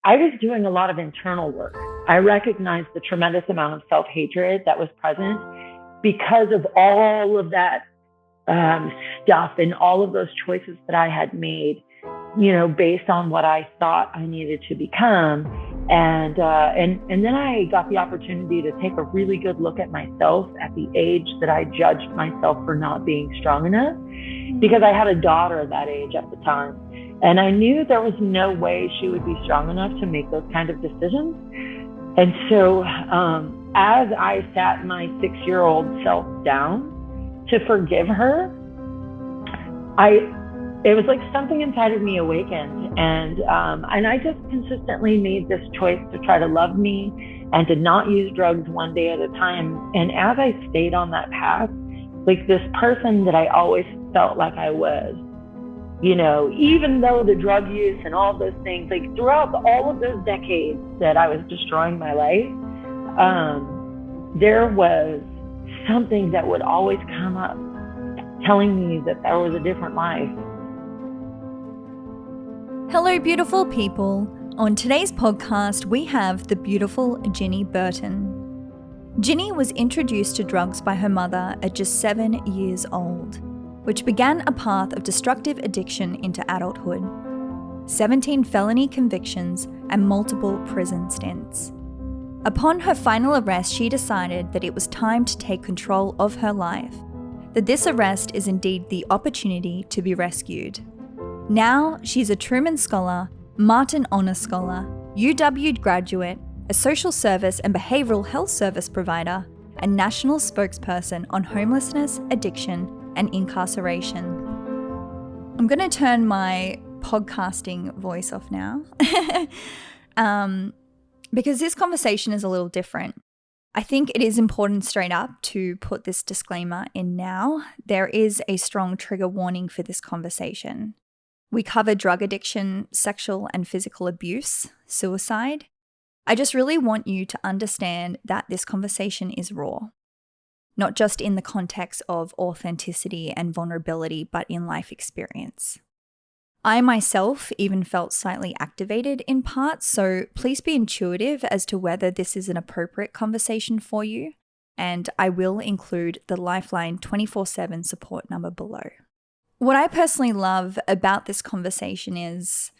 I was doing a lot of internal work. I recognized the tremendous amount of self-hatred that was present because of all of that stuff and all of those choices that I had made, based on what I thought I needed to become. And then I got the opportunity to take a really good look at myself at the age that I judged myself for not being strong enough, because I had a daughter at that age at the time. And I knew there was no way she would be strong enough to make those kind of decisions. And so as I sat my 6-year-old self down to forgive her, it was like something inside of me awakened. And I just consistently made this choice to try to love me and to not use drugs one day at a time. And as I stayed on that path, like this person that I always felt like I was, even though the drug use and all those things, like throughout all of those decades that I was destroying my life, there was something that would always come up telling me that there was a different life. Hello, beautiful people. On today's podcast, we have the beautiful Ginny Burton. Ginny was introduced to drugs by her mother at just 7 years old, which began a path of destructive addiction into adulthood. 17 felony convictions and multiple prison stints. Upon her final arrest, she decided that it was time to take control of her life, that this arrest is indeed the opportunity to be rescued. Now, she's a Truman Scholar, Martin Honor Scholar, UW graduate, a social service and behavioural health service provider, and national spokesperson on homelessness, addiction, and incarceration. I'm going to turn my podcasting voice off now because this conversation is a little different. I think it is important straight up to put this disclaimer in now. There is a strong trigger warning for this conversation. We cover drug addiction, sexual and physical abuse, suicide. I just really want you to understand that this conversation is raw, not just in the context of authenticity and vulnerability, but in life experience. I myself even felt slightly activated in parts, so please be intuitive as to whether this is an appropriate conversation for you, and I will include the Lifeline 24/7 support number below. What I personally love about this conversation is,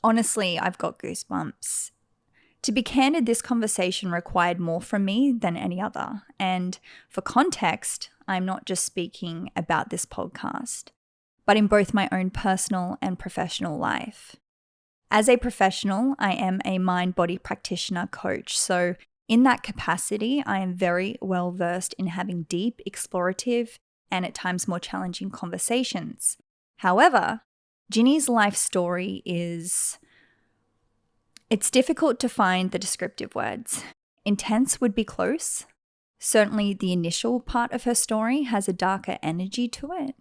honestly, I've got goosebumps. To be candid, this conversation required more from me than any other, and for context, I'm not just speaking about this podcast, but in both my own personal and professional life. As a professional, I am a mind-body practitioner coach, so in that capacity, I am very well versed in having deep, explorative, and at times more challenging conversations. However, Ginny's life story it's difficult to find the descriptive words. Intense would be close. Certainly the initial part of her story has a darker energy to it.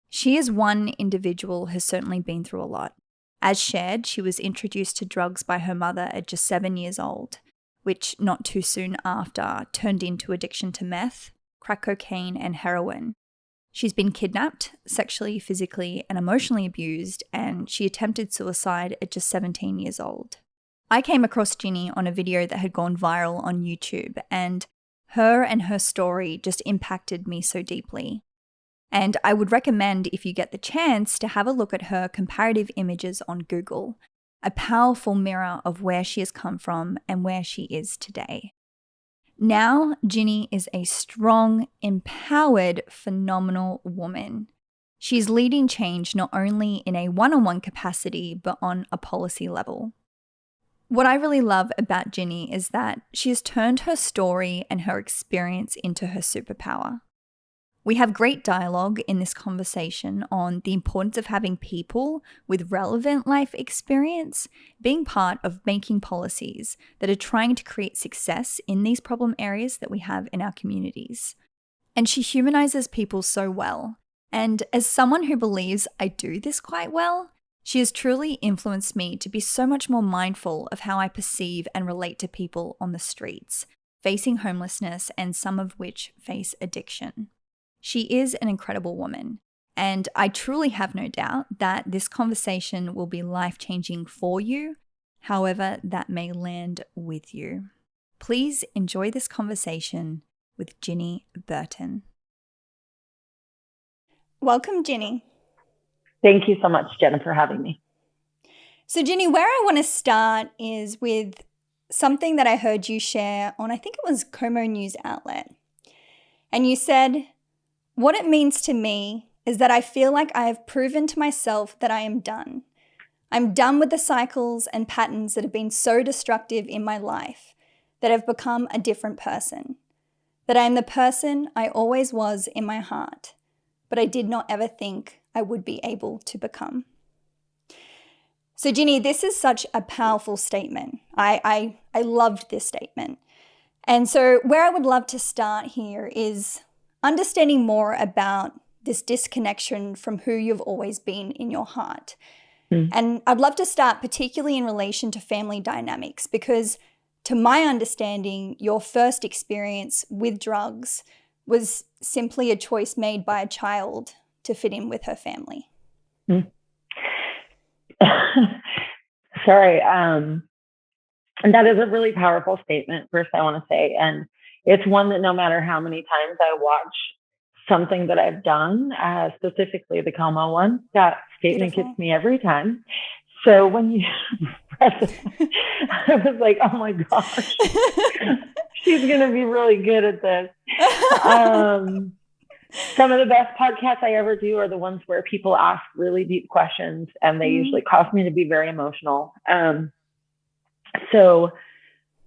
She is one individual who's certainly been through a lot. As shared, she was introduced to drugs by her mother at just 7 years old, which not too soon after turned into addiction to meth, crack cocaine, and heroin. She's been kidnapped, sexually, physically, and emotionally abused, and she attempted suicide at just 17 years old. I came across Ginny on a video that had gone viral on YouTube, and her story just impacted me so deeply. And I would recommend, if you get the chance, to have a look at her comparative images on Google, a powerful mirror of where she has come from and where she is today. Now, Ginny is a strong, empowered, phenomenal woman. She's leading change not only in a one-on-one capacity, but on a policy level. What I really love about Ginny is that she has turned her story and her experience into her superpower. We have great dialogue in this conversation on the importance of having people with relevant life experience being part of making policies that are trying to create success in these problem areas that we have in our communities. And she humanizes people so well. And as someone who believes I do this quite well, she has truly influenced me to be so much more mindful of how I perceive and relate to people on the streets, facing homelessness and some of which face addiction. She is an incredible woman, And I truly have no doubt that this conversation will be life-changing for you, however that may land with you. Please enjoy this conversation with Ginny Burton. Welcome, Ginny. Thank you so much, Jennah, for having me. So, Ginny, where I want to start is with something that I heard you share on, I think it was Como News Outlet. And you said, "What it means to me is that I feel like I have proven to myself that I am done. I'm done with the cycles and patterns that have been so destructive in my life, that I've become a different person, that I am the person I always was in my heart, but I did not ever think I would be able to become." So, Ginny, this is such a powerful statement. I loved this statement. And so where I would love to start here is understanding more about this disconnection from who you've always been in your heart. And I'd love to start particularly in relation to family dynamics, because to my understanding, your first experience with drugs was simply a choice made by a child to fit in with her family. Sorry. And that is a really powerful statement, first I want to say. And it's one that no matter how many times I watch something that I've done, specifically the Como one, that statement gets me every time. So when you press it, I was like, oh my gosh, she's going to be really good at this. Some of the best podcasts I ever do are the ones where people ask really deep questions, and they usually cause me to be very emotional. So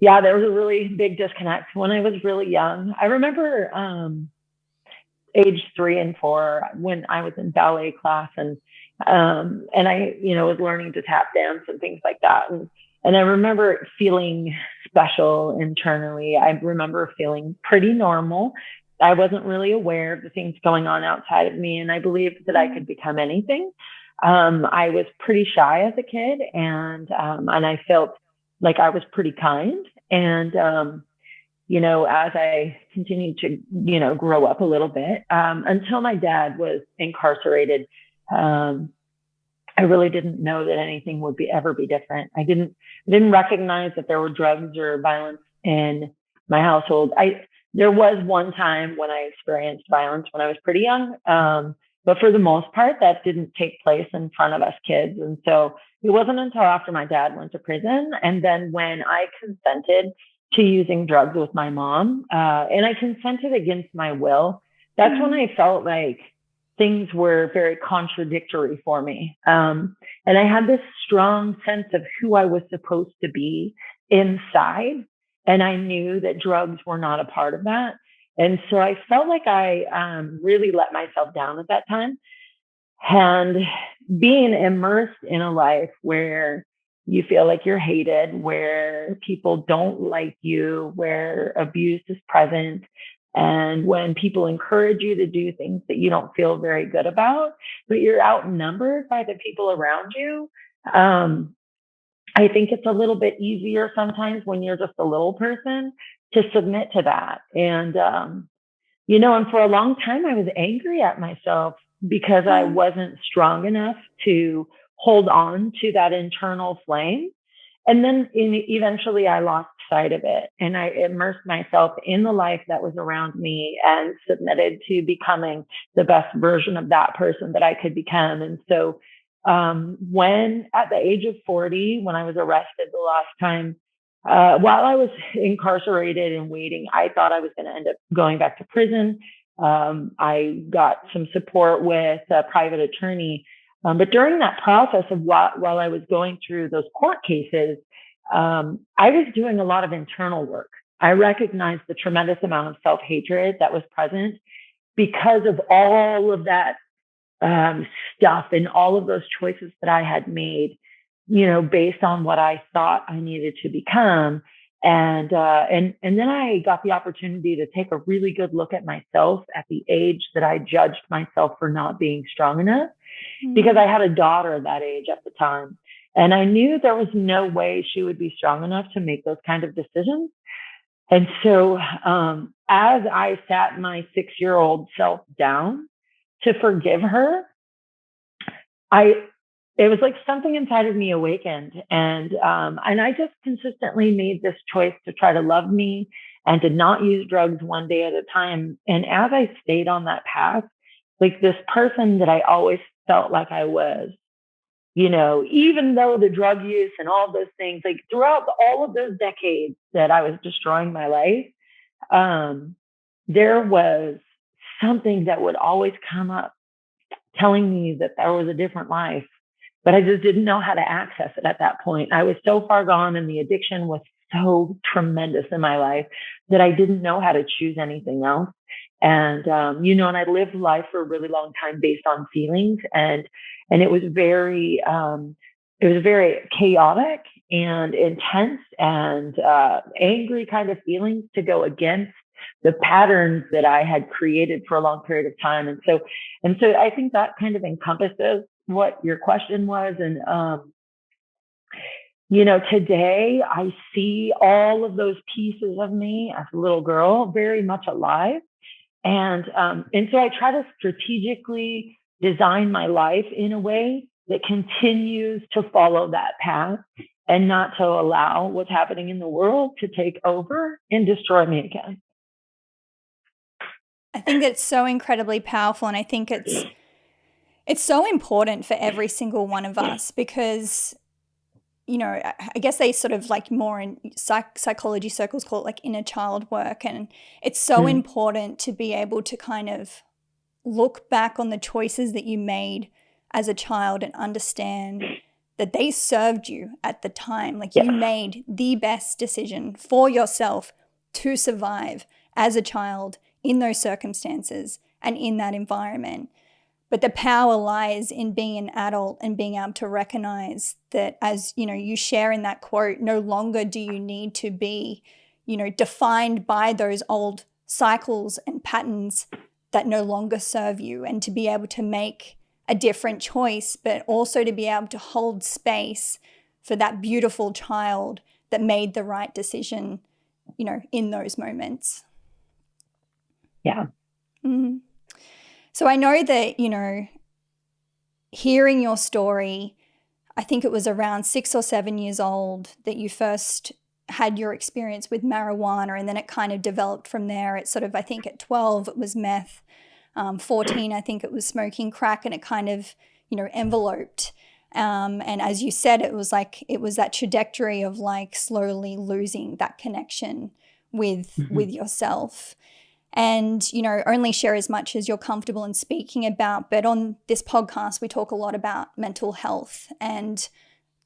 yeah, there was a really big disconnect when I was really young. I remember age 3 and 4 when I was in ballet class, and I, was learning to tap dance and things like that. And I remember feeling special internally. I remember feeling pretty normal. I wasn't really aware of the things going on outside of me, and I believed that I could become anything. I was pretty shy as a kid, and I felt like I was pretty kind. And as I continued to, grow up a little bit, until my dad was incarcerated, I really didn't know that anything would ever be different. I didn't recognize that there were drugs or violence in my household. There was one time when I experienced violence when I was pretty young, but for the most part, that didn't take place in front of us kids. And so it wasn't until after my dad went to prison, and then when I consented to using drugs with my mom, and I consented against my will, that's when I felt like things were very contradictory for me. And I had this strong sense of who I was supposed to be inside. And I knew that drugs were not a part of that. And so I felt like I really let myself down at that time. And being immersed in a life where you feel like you're hated, where people don't like you, where abuse is present, and when people encourage you to do things that you don't feel very good about, but you're outnumbered by the people around you, I think it's a little bit easier sometimes when you're just a little person to submit to that. And, and for a long time, I was angry at myself because I wasn't strong enough to hold on to that internal flame. And then eventually I lost sight of it, and I immersed myself in the life that was around me and submitted to becoming the best version of that person that I could become. And so when at the age of 40, when I was arrested the last time, while I was incarcerated and waiting, I thought I was going to end up going back to prison. I got some support with a private attorney. But during that process of while I was going through those court cases, I was doing a lot of internal work. I recognized the tremendous amount of self-hatred that was present because of all of that stuff and all of those choices that I had made, based on what I thought I needed to become. And then I got the opportunity to take a really good look at myself at the age that I judged myself for not being strong enough, because I had a daughter that age at the time. And I knew there was no way she would be strong enough to make those kind of decisions. And so as I sat my 6-year-old self down, to forgive her, it was like something inside of me awakened, and I just consistently made this choice to try to love me and to not use drugs one day at a time. And as I stayed on that path, like this person that I always felt like I was, even though the drug use and all those things, like throughout all of those decades that I was destroying my life, there was something that would always come up telling me that there was a different life, but I just didn't know how to access it at that point. I was so far gone and the addiction was so tremendous in my life that I didn't know how to choose anything else. And, and I lived life for a really long time based on feelings, and it was very chaotic and intense and angry kind of feelings to go against the patterns that I had created for a long period of time. And so I think that kind of encompasses what your question was. And, today I see all of those pieces of me as a little girl very much alive. And so I try to strategically design my life in a way that continues to follow that path and not to allow what's happening in the world to take over and destroy me again. I think that's so incredibly powerful, and I think it's so important for every single one of us because, I guess they sort of like more in psychology circles call it like inner child work, and it's so important to be able to kind of look back on the choices that you made as a child and understand that they served you at the time. Like you made the best decision for yourself to survive as a child in those circumstances and in that environment. But the power lies in being an adult and being able to recognize that, as you share in that quote, no longer do you need to be, defined by those old cycles and patterns that no longer serve you, and to be able to make a different choice, but also to be able to hold space for that beautiful child that made the right decision, in those moments. Yeah. Mm-hmm. So I know that, hearing your story, I think it was around 6 or 7 years old that you first had your experience with marijuana, and then it kind of developed from there. It's sort of, I think at 12 it was meth, 14 I think it was smoking crack, and it kind of, enveloped. And as you said, it was that trajectory of like slowly losing that connection with yourself. And, only share as much as you're comfortable in speaking about. But on this podcast, we talk a lot about mental health. And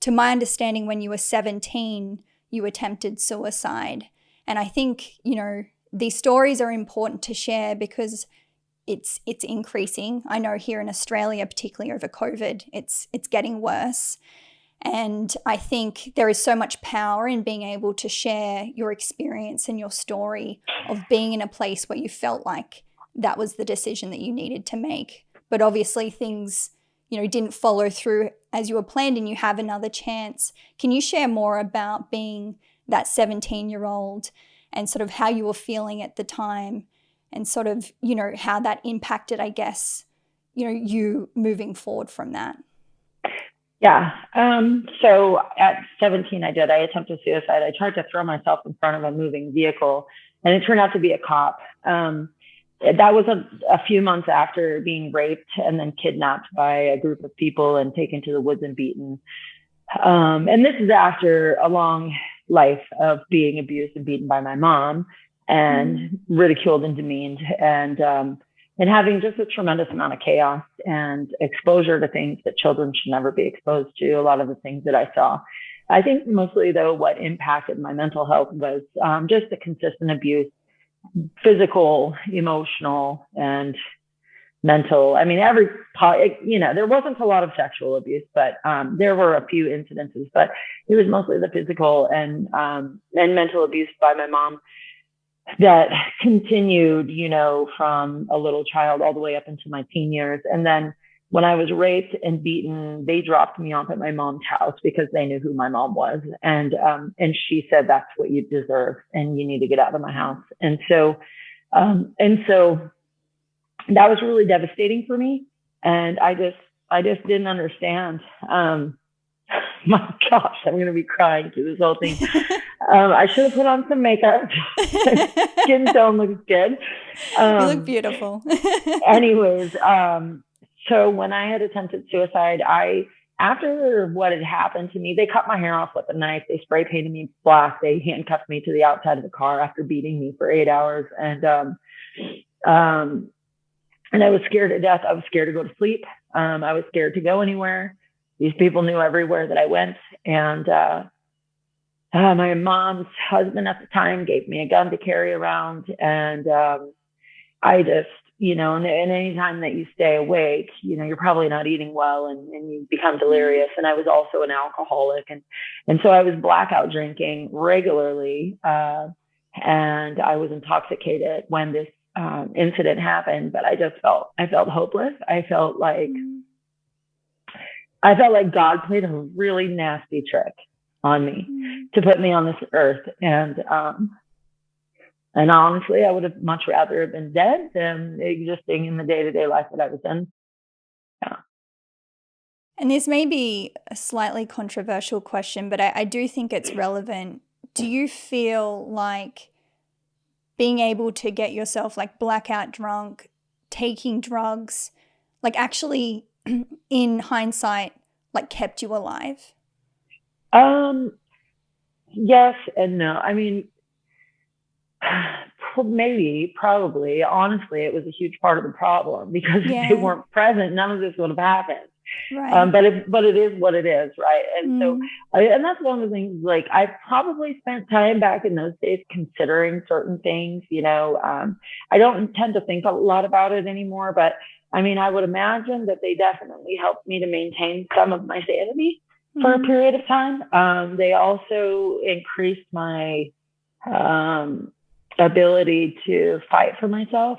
to my understanding, when you were 17, you attempted suicide. And I think, these stories are important to share because it's increasing. I know here in Australia, particularly over COVID, it's getting worse. And I think there is so much power in being able to share your experience and your story of being in a place where you felt like that was the decision that you needed to make. But obviously things, didn't follow through as you were planned, and you have another chance. Can you share more about being that 17-year-old and sort of how you were feeling at the time, and sort of, how that impacted, I guess, you moving forward from that? Yeah. So at 17, I attempted suicide. I tried to throw myself in front of a moving vehicle, and it turned out to be a cop. That was a few months after being raped and then kidnapped by a group of people and taken to the woods and beaten. And this is after a long life of being abused and beaten by my mom and ridiculed and demeaned, and having just a tremendous amount of chaos and exposure to things that children should never be exposed to. A lot of the things that I saw. I think mostly, though, what impacted my mental health was just the consistent abuse, physical, emotional, and mental. I mean, there wasn't a lot of sexual abuse, but there were a few incidences, but it was mostly the physical and mental abuse by my mom that continued, from a little child all the way up into my teen years. And then when I was raped and beaten, they dropped me off at my mom's house because they knew who my mom was. And she said, that's what you deserve and you need to get out of my house. And so that was really devastating for me. And I just didn't understand. My gosh, I'm going to be crying through this whole thing. I should have put on some makeup. Skin tone looks good. You look beautiful. Anyways, so when I had attempted suicide, after what had happened to me, they cut my hair off with a knife. They spray painted me black. They handcuffed me to the outside of the car after beating me for 8 hours. And I was scared to death. I was scared to go to sleep. I was scared to go anywhere. These people knew everywhere that I went. And my mom's husband at the time gave me a gun to carry around. And I just, and any time that you stay awake, you're probably not eating well and you become delirious. And I was also an alcoholic. And so I was blackout drinking regularly. And I was intoxicated when this incident happened, but I felt hopeless. I felt like God played a really nasty trick on me to put me on this earth. And honestly, I would have much rather have been dead than existing in the day-to-day life that I was in. Yeah. And this may be a slightly controversial question, but I do think it's relevant. Do you feel like being able to get yourself like blackout drunk, taking drugs, like actually in hindsight, like kept you alive? Yes and no. I mean, probably. Honestly, it was a huge part of the problem because if they weren't present, none of this would have happened. Right. But it is what it is, right? And so, and that's one of the things. Like, I probably spent time back in those days considering certain things. I don't tend to think a lot about it anymore, but I mean, I would imagine that they definitely helped me to maintain some of my sanity for a period of time. They also increased my ability to fight for myself.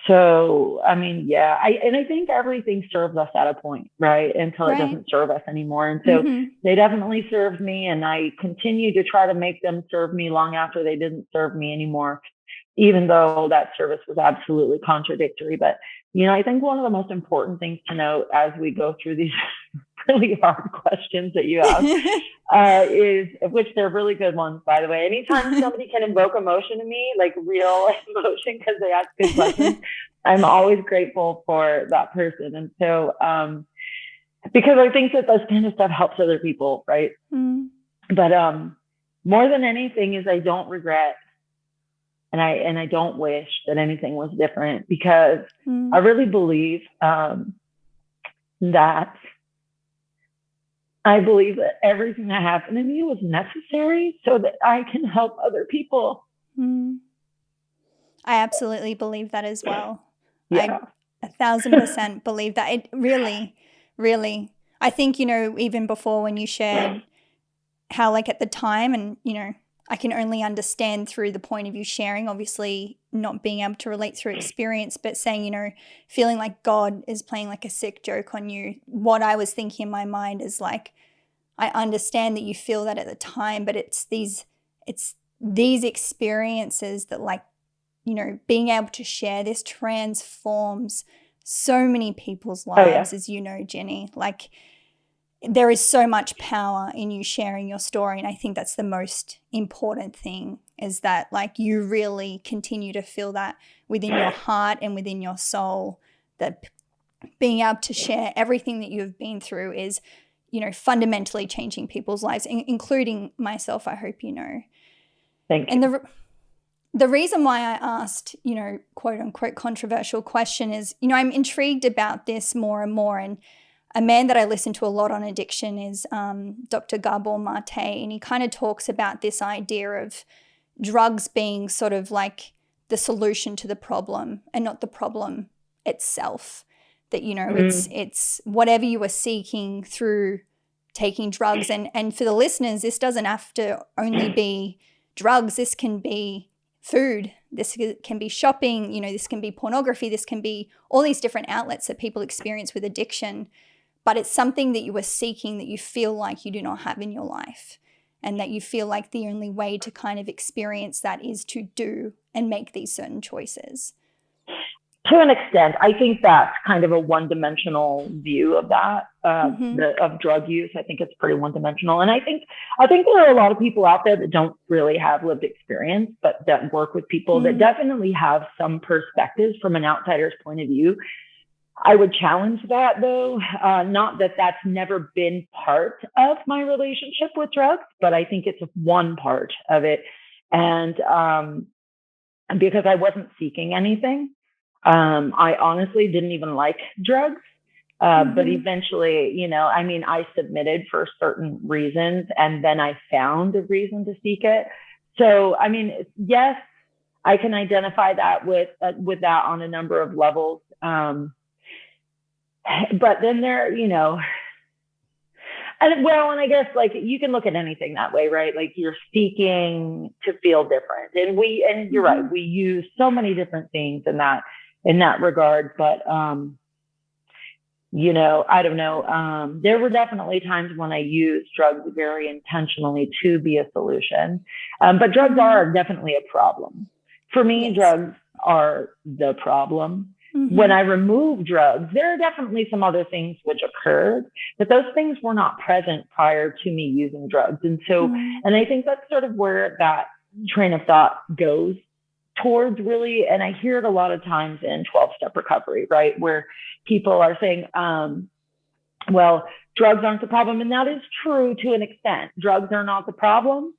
So, I mean, yeah, I think everything serves us at a point, right? Until it doesn't serve us anymore. And so they definitely served me, and I continue to try to make them serve me long after they didn't serve me anymore, even though that service was absolutely contradictory. But, I think one of the most important things to note as we go through these really hard questions that you ask is, which they're really good ones, by the way. Anytime somebody can invoke emotion in me, like real emotion, because they ask good questions, I'm always grateful for that person. And so, because I think that this kind of stuff helps other people, right? But more than anything is I don't regret and I don't wish that anything was different, because I really believe that everything that happened to me was necessary so that I can help other people. I absolutely believe that as well. Yeah. I 1,000% believe that. It really, really, I think, even before when you shared how like at the time, and, I can only understand through the point of you sharing, obviously not being able to relate through experience, but saying, feeling like God is playing like a sick joke on you. What I was thinking in my mind is like, I understand that you feel that at the time, but it's these experiences that, like, being able to share this transforms so many people's lives, as you know, Jenny. Like, there is so much power in you sharing your story, and I think that's the most important thing, is that like you really continue to feel that within your heart and within your soul, that being able to share everything that you've been through is, fundamentally changing people's lives, including myself, I hope you know. Thank you. And the reason why I asked, quote unquote controversial question is, I'm intrigued about this more and more. And a man that I listen to a lot on addiction is Dr. Gabor Mate, and he kind of talks about this idea of drugs being sort of like the solution to the problem and not the problem itself. That, it's whatever you are seeking through taking drugs. And for the listeners, this doesn't have to only be drugs. This can be food. This can be shopping. This can be pornography. This can be all these different outlets that people experience with addiction. But it's something that you are seeking that you feel like you do not have in your life, and that you feel like the only way to kind of experience that is to do and make these certain choices. To an extent, I think that's kind of a one-dimensional view of that, of drug use. I think it's pretty one-dimensional. And I think there are a lot of people out there that don't really have lived experience, but that work with people that definitely have some perspectives from an outsider's point of view. I would challenge that, though. Not that that's never been part of my relationship with drugs, but I think it's one part of it. And because I wasn't seeking anything, I honestly didn't even like drugs. But eventually, you know, I mean, I submitted for certain reasons, and then I found a reason to seek it. So, I mean, yes, I can identify that with that on a number of levels. But then there, you know, and I guess like you can look at anything that way, right? Like you're seeking to feel different, and you're right, we use so many different things in that regard. But you know, I don't know. There were definitely times when I used drugs very intentionally to be a solution. But drugs are definitely a problem. For me, drugs are the problem. When I removed drugs, there are definitely some other things which occurred, but those things were not present prior to me using drugs. And so, and I think that's sort of where that train of thought goes towards, really. And I hear it a lot of times in 12-step recovery, right? Where people are saying, well, drugs aren't the problem. And that is true to an extent. Drugs are not the problem.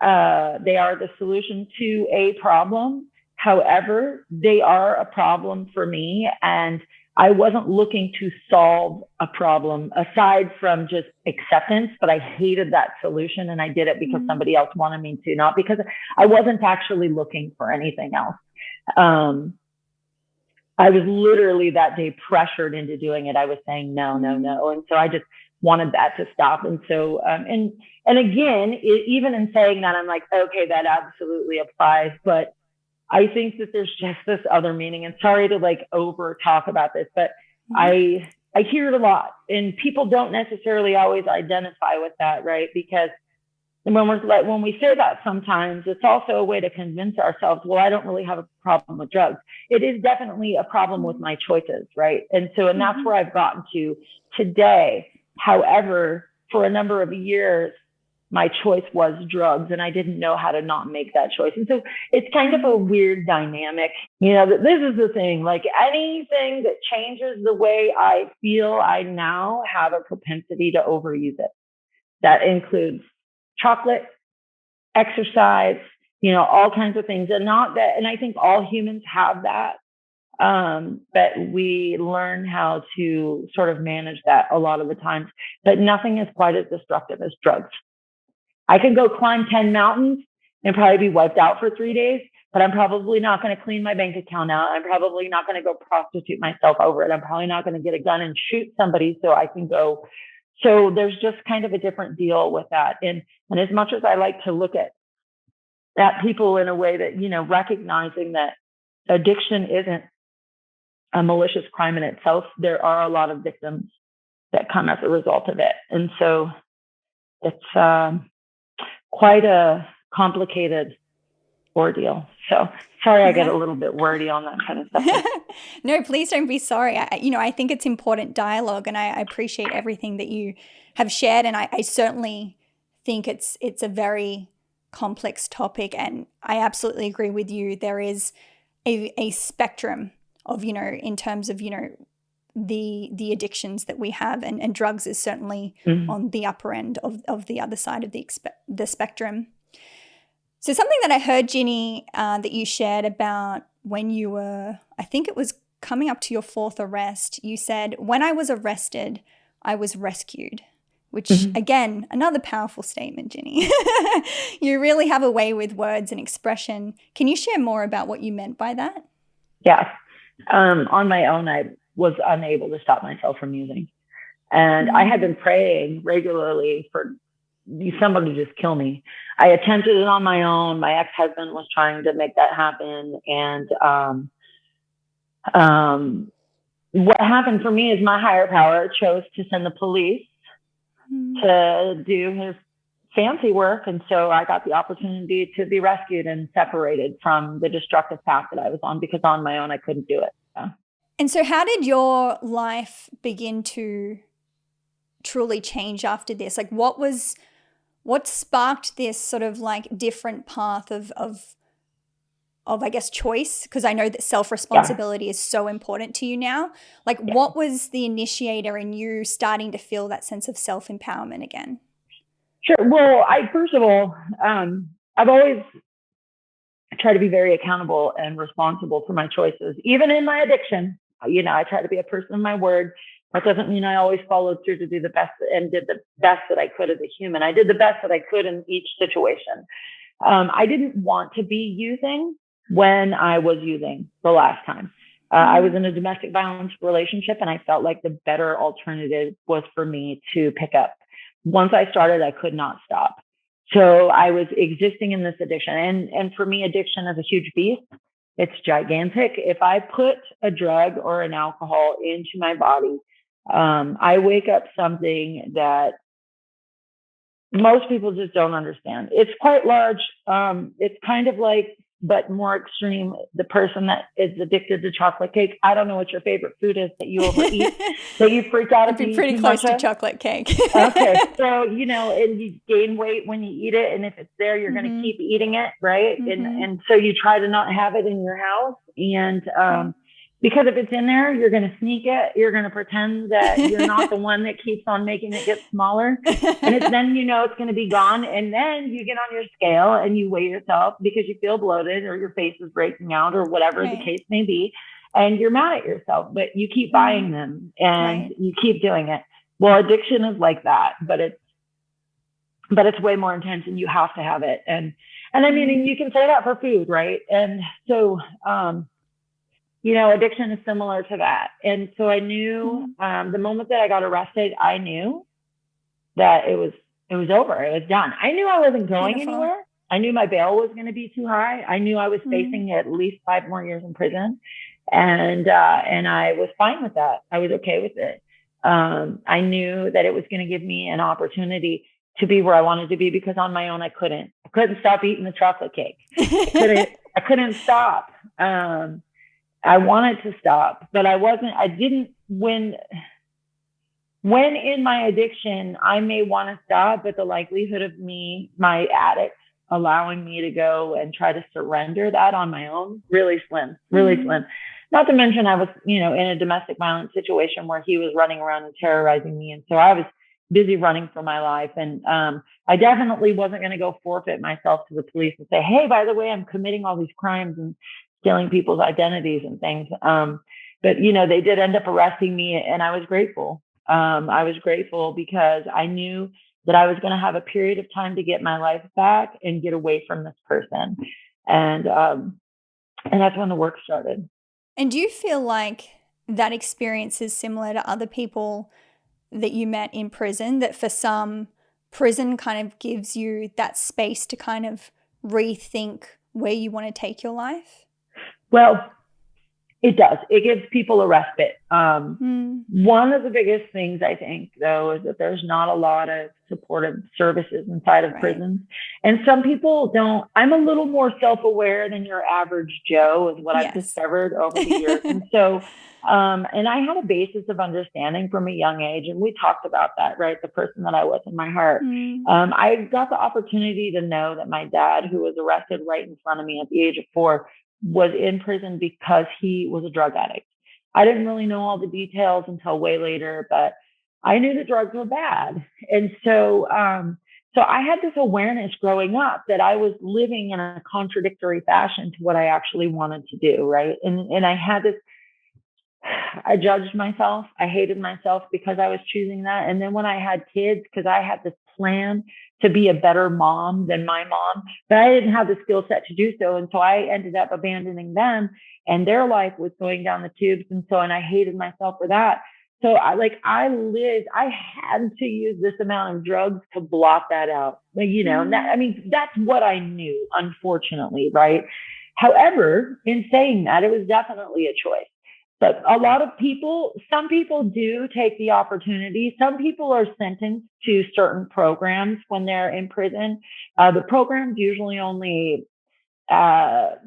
They are the solution to a problem. However, they are a problem for me, and I wasn't looking to solve a problem aside from just acceptance, but I hated that solution, and I did it because somebody else wanted me to, not because I wasn't actually looking for anything else. I was literally that day pressured into doing it. I was saying no. And so I just wanted that to stop. And so, and again, even in saying that, I'm like, okay, that absolutely applies. But I think that there's just this other meaning, and sorry to like over talk about this, but I hear it a lot, and people don't necessarily always identify with that, right? Because when we say that, sometimes it's also a way to convince ourselves, well, I don't really have a problem with drugs. It is definitely a problem with my choices, right? And so, and that's where I've gotten to today. However, for a number of years, my choice was drugs, and I didn't know how to not make that choice. And so it's kind of a weird dynamic. You know, this is the thing, like anything that changes the way I feel, I now have a propensity to overuse it. That includes chocolate, exercise, you know, all kinds of things. And I think all humans have that. But we learn how to sort of manage that a lot of the times. But nothing is quite as destructive as drugs. I can go climb 10 mountains and probably be wiped out for 3 days, but I'm probably not going to clean my bank account out. I'm probably not going to go prostitute myself over it. I'm probably not going to get a gun and shoot somebody so I can go. So there's just kind of a different deal with that. And as much as I like to look at people in a way that, you know, recognizing that addiction isn't a malicious crime in itself, there are a lot of victims that come as a result of it. And so it's quite a complicated ordeal. So sorry, I get a little bit wordy on that kind of stuff. No, please don't be sorry. I think it's important dialogue, and I appreciate everything that you have shared. And I certainly think it's a very complex topic, and I absolutely agree with you. There is a spectrum of, you know, in terms of, you know, the addictions that we have, and drugs is certainly on the upper end of the other side of the spectrum. So something that I heard, Ginny, that you shared about when you were, I think it was coming up to your 4th arrest, you said, when I was arrested, I was rescued, which again, another powerful statement, Ginny. You really have a way with words and expression. Can you share more about what you meant by that? Yes. On my own, I was unable to stop myself from using. And I had been praying regularly for someone to just kill me. I attempted it on my own. My ex-husband was trying to make that happen. And what happened for me is my higher power chose to send the police to do his fancy work. And so I got the opportunity to be rescued and separated from the destructive path that I was on, because on my own, I couldn't do it. So. And so how did your life begin to truly change after this? Like what sparked this sort of like different path of I guess choice? Because I know that self-responsibility is so important to you now. Like what was the initiator in you starting to feel that sense of self-empowerment again? Sure. Well, first of all, I've always tried to be very accountable and responsible for my choices, even in my addiction. I try to be a person of my word. That doesn't mean I always followed through to do the best and did the best that I could as a human. I did the best that I could in each situation. I didn't want to be using when I was using the last time. I was in a domestic violence relationship, and I felt like the better alternative was for me to pick up. Once I started, I could not stop. So I was existing in this addiction. And for me, addiction is a huge beast. It's gigantic. If I put a drug or an alcohol into my body, I wake up something that most people just don't understand. It's quite large. It's kind of like, but more extreme, the person that is addicted to chocolate cake. I don't know what your favorite food is that you overeat, that you freak out if you eat pretty too close much to of. chocolate cake. Okay. So, and you gain weight when you eat it. And if it's there, you're going to keep eating it. Right. And so you try to not have it in your house. And, because if it's in there, you're going to sneak it. You're going to pretend that you're not the one that keeps on making it get smaller. And then it's going to be gone. And then you get on your scale and you weigh yourself because you feel bloated or your face is breaking out or whatever the case may be. And you're mad at yourself, but you keep buying them and you keep doing it. Well, addiction is like that, but it's way more intense and you have to have it. And I mean, you can say that for food, right? And so, addiction is similar to that. And so I knew the moment that I got arrested, I knew that it was over. It was done. I knew I wasn't going anywhere. I knew my bail was going to be too high. I knew I was facing at least 5 more years in prison. And I was fine with that. I was okay with it. I knew that it was going to give me an opportunity to be where I wanted to be because on my own, I couldn't stop eating the chocolate cake. I couldn't stop. I wanted to stop, but when in my addiction, I may want to stop, but the likelihood of my addict allowing me to go and try to surrender that on my own, really slim. Not to mention I was, in a domestic violence situation where he was running around and terrorizing me. And so I was busy running for my life. And I definitely wasn't going to go forfeit myself to the police and say, hey, by the way, I'm committing all these crimes and stealing people's identities and things. But, they did end up arresting me and I was grateful. I was grateful because I knew that I was going to have a period of time to get my life back and get away from this person. And that's when the work started. And do you feel like that experience is similar to other people that you met in prison, that for some, prison kind of gives you that space to kind of rethink where you want to take your life? Well, it does. It gives people a respite. One of the biggest things I think, though, is that there's not a lot of supportive services inside of prisons. And some people don't. I'm a little more self-aware than your average Joe is what I've discovered over the years. And so, and I had a basis of understanding from a young age. And we talked about that, right? The person that I was in my heart. I got the opportunity to know that my dad, who was arrested right in front of me at the age of 4, was in prison because he was a drug addict. I didn't really know all the details until way later, but I knew that drugs were bad. And so I had this awareness growing up that I was living in a contradictory fashion to what I actually wanted to do, right? And I had this, I judged myself. I hated myself because I was choosing that. And then when I had kids, because I had this plan to be a better mom than my mom, but I didn't have the skill set to do so. And so I ended up abandoning them and their life was going down the tubes. And I hated myself for that. So I had to use this amount of drugs to blot that out. That's what I knew, unfortunately, right? However, in saying that, it was definitely a choice. But a lot of people, some people do take the opportunity. Some people are sentenced to certain programs when they're in prison. The programs usually only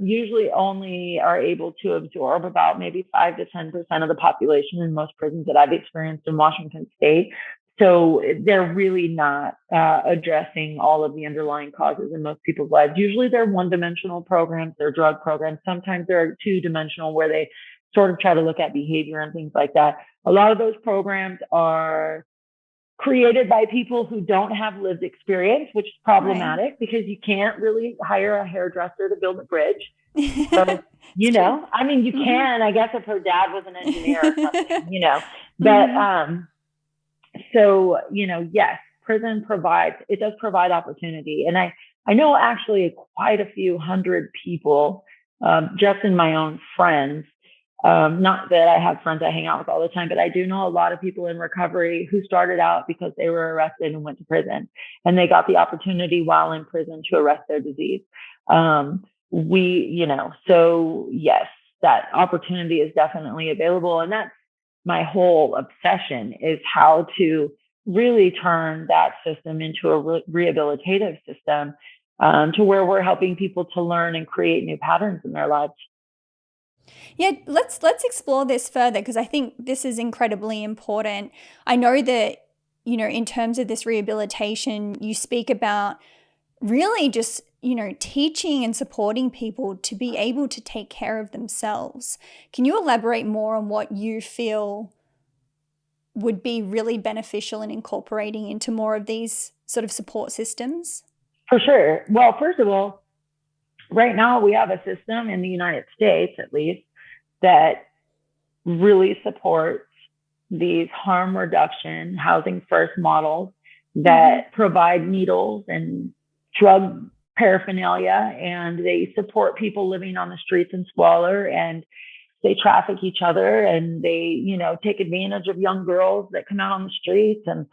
usually only are able to absorb about maybe 5 to 10% of the population in most prisons that I've experienced in Washington State. So they're really not addressing all of the underlying causes in most people's lives. Usually they're one-dimensional programs, they're drug programs. Sometimes they're two-dimensional where they sort of try to look at behavior and things like that. A lot of those programs are created by people who don't have lived experience, which is problematic because you can't really hire a hairdresser to build a bridge. So, you know, I mean, you can, I guess, if her dad was an engineer or something, you know, but, so, you know, yes, prison does provide opportunity. And I know actually quite a few hundred people, just in my own friends. Not that I have friends I hang out with all the time, but I do know a lot of people in recovery who started out because they were arrested and went to prison, and they got the opportunity while in prison to arrest their disease. So yes, that opportunity is definitely available. And that's my whole obsession, is how to really turn that system into a rehabilitative system, to where we're helping people to learn and create new patterns in their lives. Yeah, let's explore this further, because I think this is incredibly important. I know that, you know, in terms of this rehabilitation, you speak about really just, you know, teaching and supporting people to be able to take care of themselves. Can you elaborate more on what you feel would be really beneficial in incorporating into more of these sort of support systems? For sure. Well, first of all, right now we have a system in the United States, at least, that really supports these harm reduction, housing first models that provide needles and drug paraphernalia, and they support people living on the streets in squalor, and they traffic each other, and they, you know, take advantage of young girls that come out on the streets, and,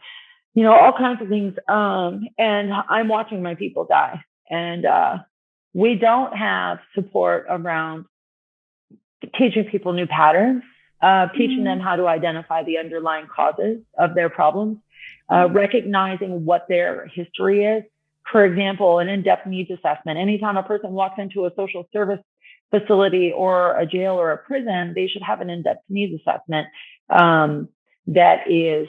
you know, all kinds of things. And I'm watching my people die. And we don't have support around teaching people new patterns, teaching them how to identify the underlying causes of their problems, recognizing what their history is. For example, an in-depth needs assessment. Anytime a person walks into a social service facility or a jail or a prison, they should have an in-depth needs assessment that is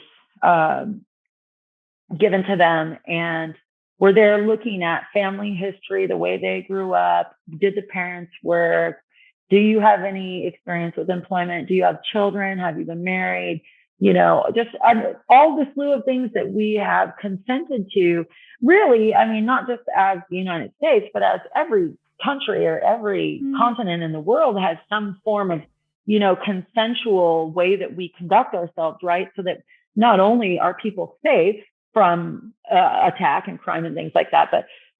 given to them. And where they're looking at family history, the way they grew up, did the parents work, do you have any experience with employment? Do you have children? Have you been married? You know, just all the slew of things that we have consented to, really, I mean, not just as the United States, but as every country or every continent in the world has some form of, you know, consensual way that we conduct ourselves, right? So that not only are people safe from attack and crime and things like that,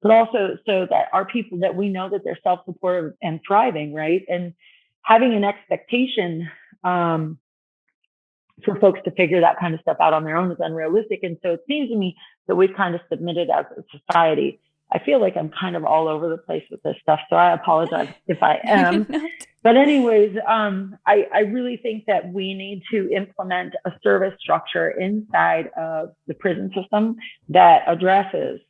but also so that our people, that we know that they're self-supportive and thriving, right? And having an expectation for folks to figure that kind of stuff out on their own is unrealistic. And so it seems to me that we've kind of submitted as a society. I feel like I'm kind of all over the place with this stuff, so I apologize if I am. But anyways, I really think that we need to implement a service structure inside of the prison system that addresses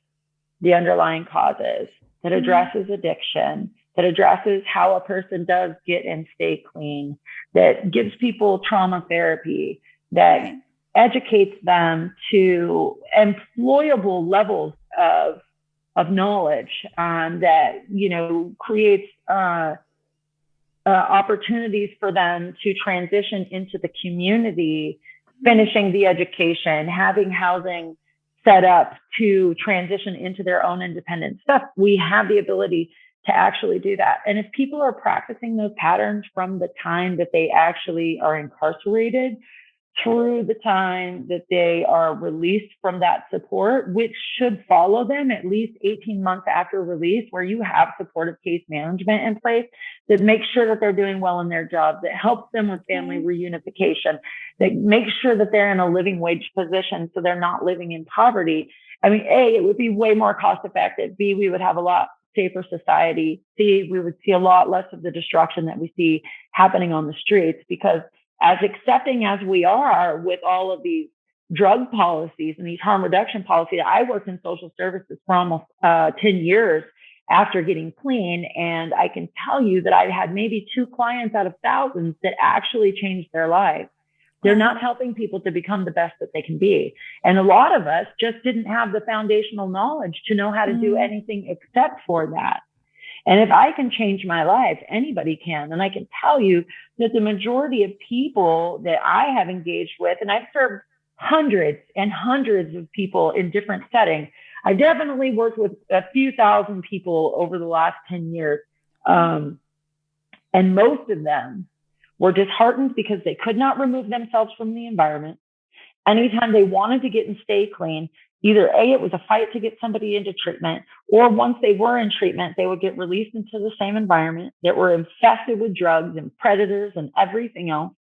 the underlying causes, that addresses addiction, that addresses how a person does get and stay clean, that gives people trauma therapy, that educates them to employable levels of knowledge, that, you know, creates opportunities for them to transition into the community, finishing the education, having housing set up to transition into their own independent stuff. We have the ability to actually do that. And if people are practicing those patterns from the time that they actually are incarcerated through the time that they are released from that support, which should follow them at least 18 months after release, where you have supportive case management in place that makes sure that they're doing well in their jobs, that helps them with family reunification, that makes sure that they're in a living wage position so they're not living in poverty. I mean, A, it would be way more cost effective. B, we would have a lot safer society. C, we would see a lot less of the destruction that we see happening on the streets, because as accepting as we are with all of these drug policies and these harm reduction policies, I worked in social services for almost 10 years after getting clean. And I can tell you that I had maybe 2 clients out of thousands that actually changed their lives. They're not helping people to become the best that they can be. And a lot of us just didn't have the foundational knowledge to know how to do anything except for that. And if I can change my life, anybody can. And I can tell you that the majority of people that I have engaged with, and I've served hundreds and hundreds of people in different settings. I definitely worked with a few thousand people over the last 10 years. And most of them were disheartened because they could not remove themselves from the environment. Anytime they wanted to get and stay clean, either A, it was a fight to get somebody into treatment, or once they were in treatment, they would get released into the same environment that were infested with drugs and predators and everything else.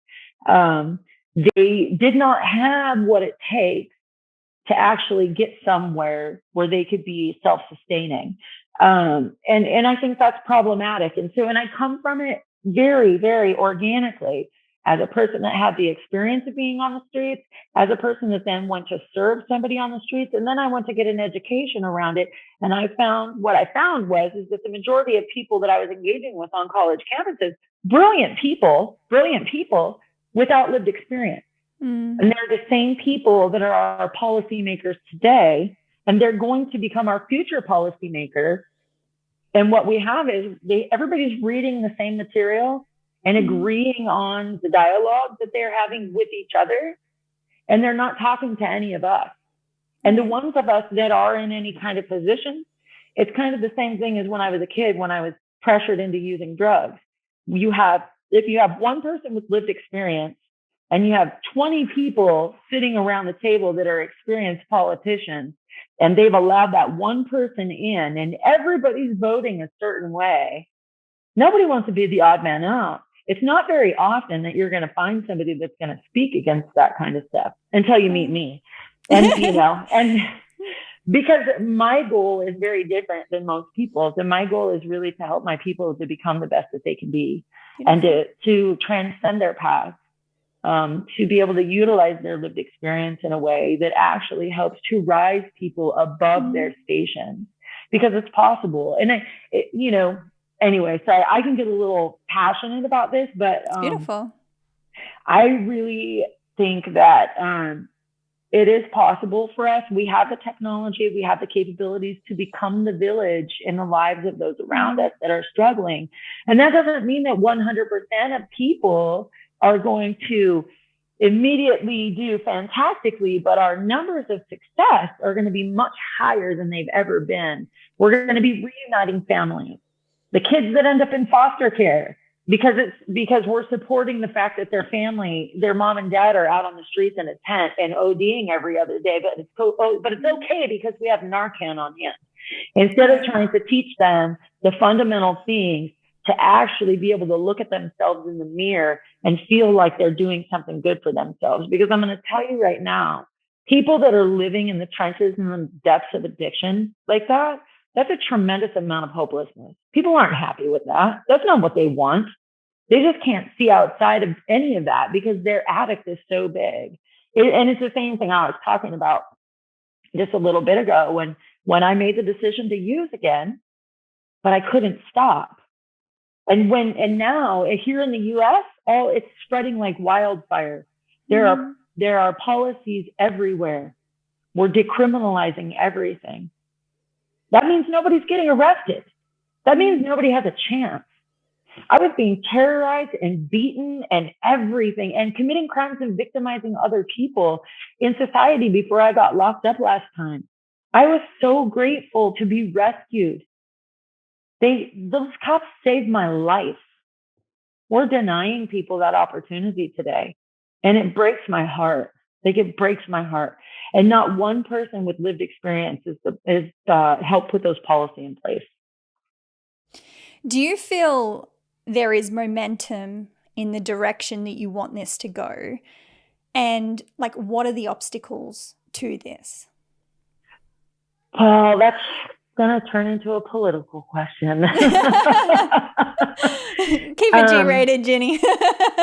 They did not have what it takes to actually get somewhere where they could be self-sustaining. And I think that's problematic. And so, and I come from it very, very organically as a person that had the experience of being on the streets, as a person that then went to serve somebody on the streets. And then I went to get an education around it. And what I found was that the majority of people that I was engaging with on college campuses, brilliant people without lived experience. And they're the same people that are our policymakers today, and they're going to become our future policymakers. And what we have is everybody's reading the same material and agreeing on the dialogue that they're having with each other, and they're not talking to any of us. And the ones of us that are in any kind of position, it's kind of the same thing as when I was a kid, when I was pressured into using drugs. If you have one person with lived experience, and you have 20 people sitting around the table that are experienced politicians, and they've allowed that one person in, and everybody's voting a certain way, nobody wants to be the odd man out. It's not very often that you're going to find somebody that's going to speak against that kind of stuff until you meet me. And, and because my goal is very different than most people's, and my goal is really to help my people to become the best that they can be, and to transcend their past. To be able to utilize their lived experience in a way that actually helps to rise people above their station, because it's possible. And anyway, sorry, I can get a little passionate about this, but beautiful. I really think that it is possible for us. We have the technology, we have the capabilities to become the village in the lives of those around us that are struggling. And that doesn't mean that 100% of people are going to immediately do fantastically, but our numbers of success are going to be much higher than they've ever been. We're going to be reuniting families. The kids that end up in foster care, because we're supporting the fact that their mom and dad are out on the streets in a tent and ODing every other day, but it's okay because we have Narcan on hand. Instead of trying to teach them the fundamental things to actually be able to look at themselves in the mirror and feel like they're doing something good for themselves. Because I'm going to tell you right now, people that are living in the trenches and the depths of addiction like that, that's a tremendous amount of hopelessness. People aren't happy with that. That's not what they want. They just can't see outside of any of that because their addict is so big. And it's the same thing I was talking about just a little bit ago when I made the decision to use again, but I couldn't stop. And now here in the U.S., it's spreading like wildfire. There are policies everywhere. We're decriminalizing everything. That means nobody's getting arrested. That means nobody has a chance. I was being terrorized and beaten and everything, and committing crimes and victimizing other people in society before I got locked up last time. I was so grateful to be rescued. Those cops saved my life. We're denying people that opportunity today. And it breaks my heart. It breaks my heart. And not one person with lived experience is helped put those policies in place. Do you feel there is momentum in the direction that you want this to go? And what are the obstacles to this? Well, that's going to turn into a political question. Keep it G-rated, Ginny.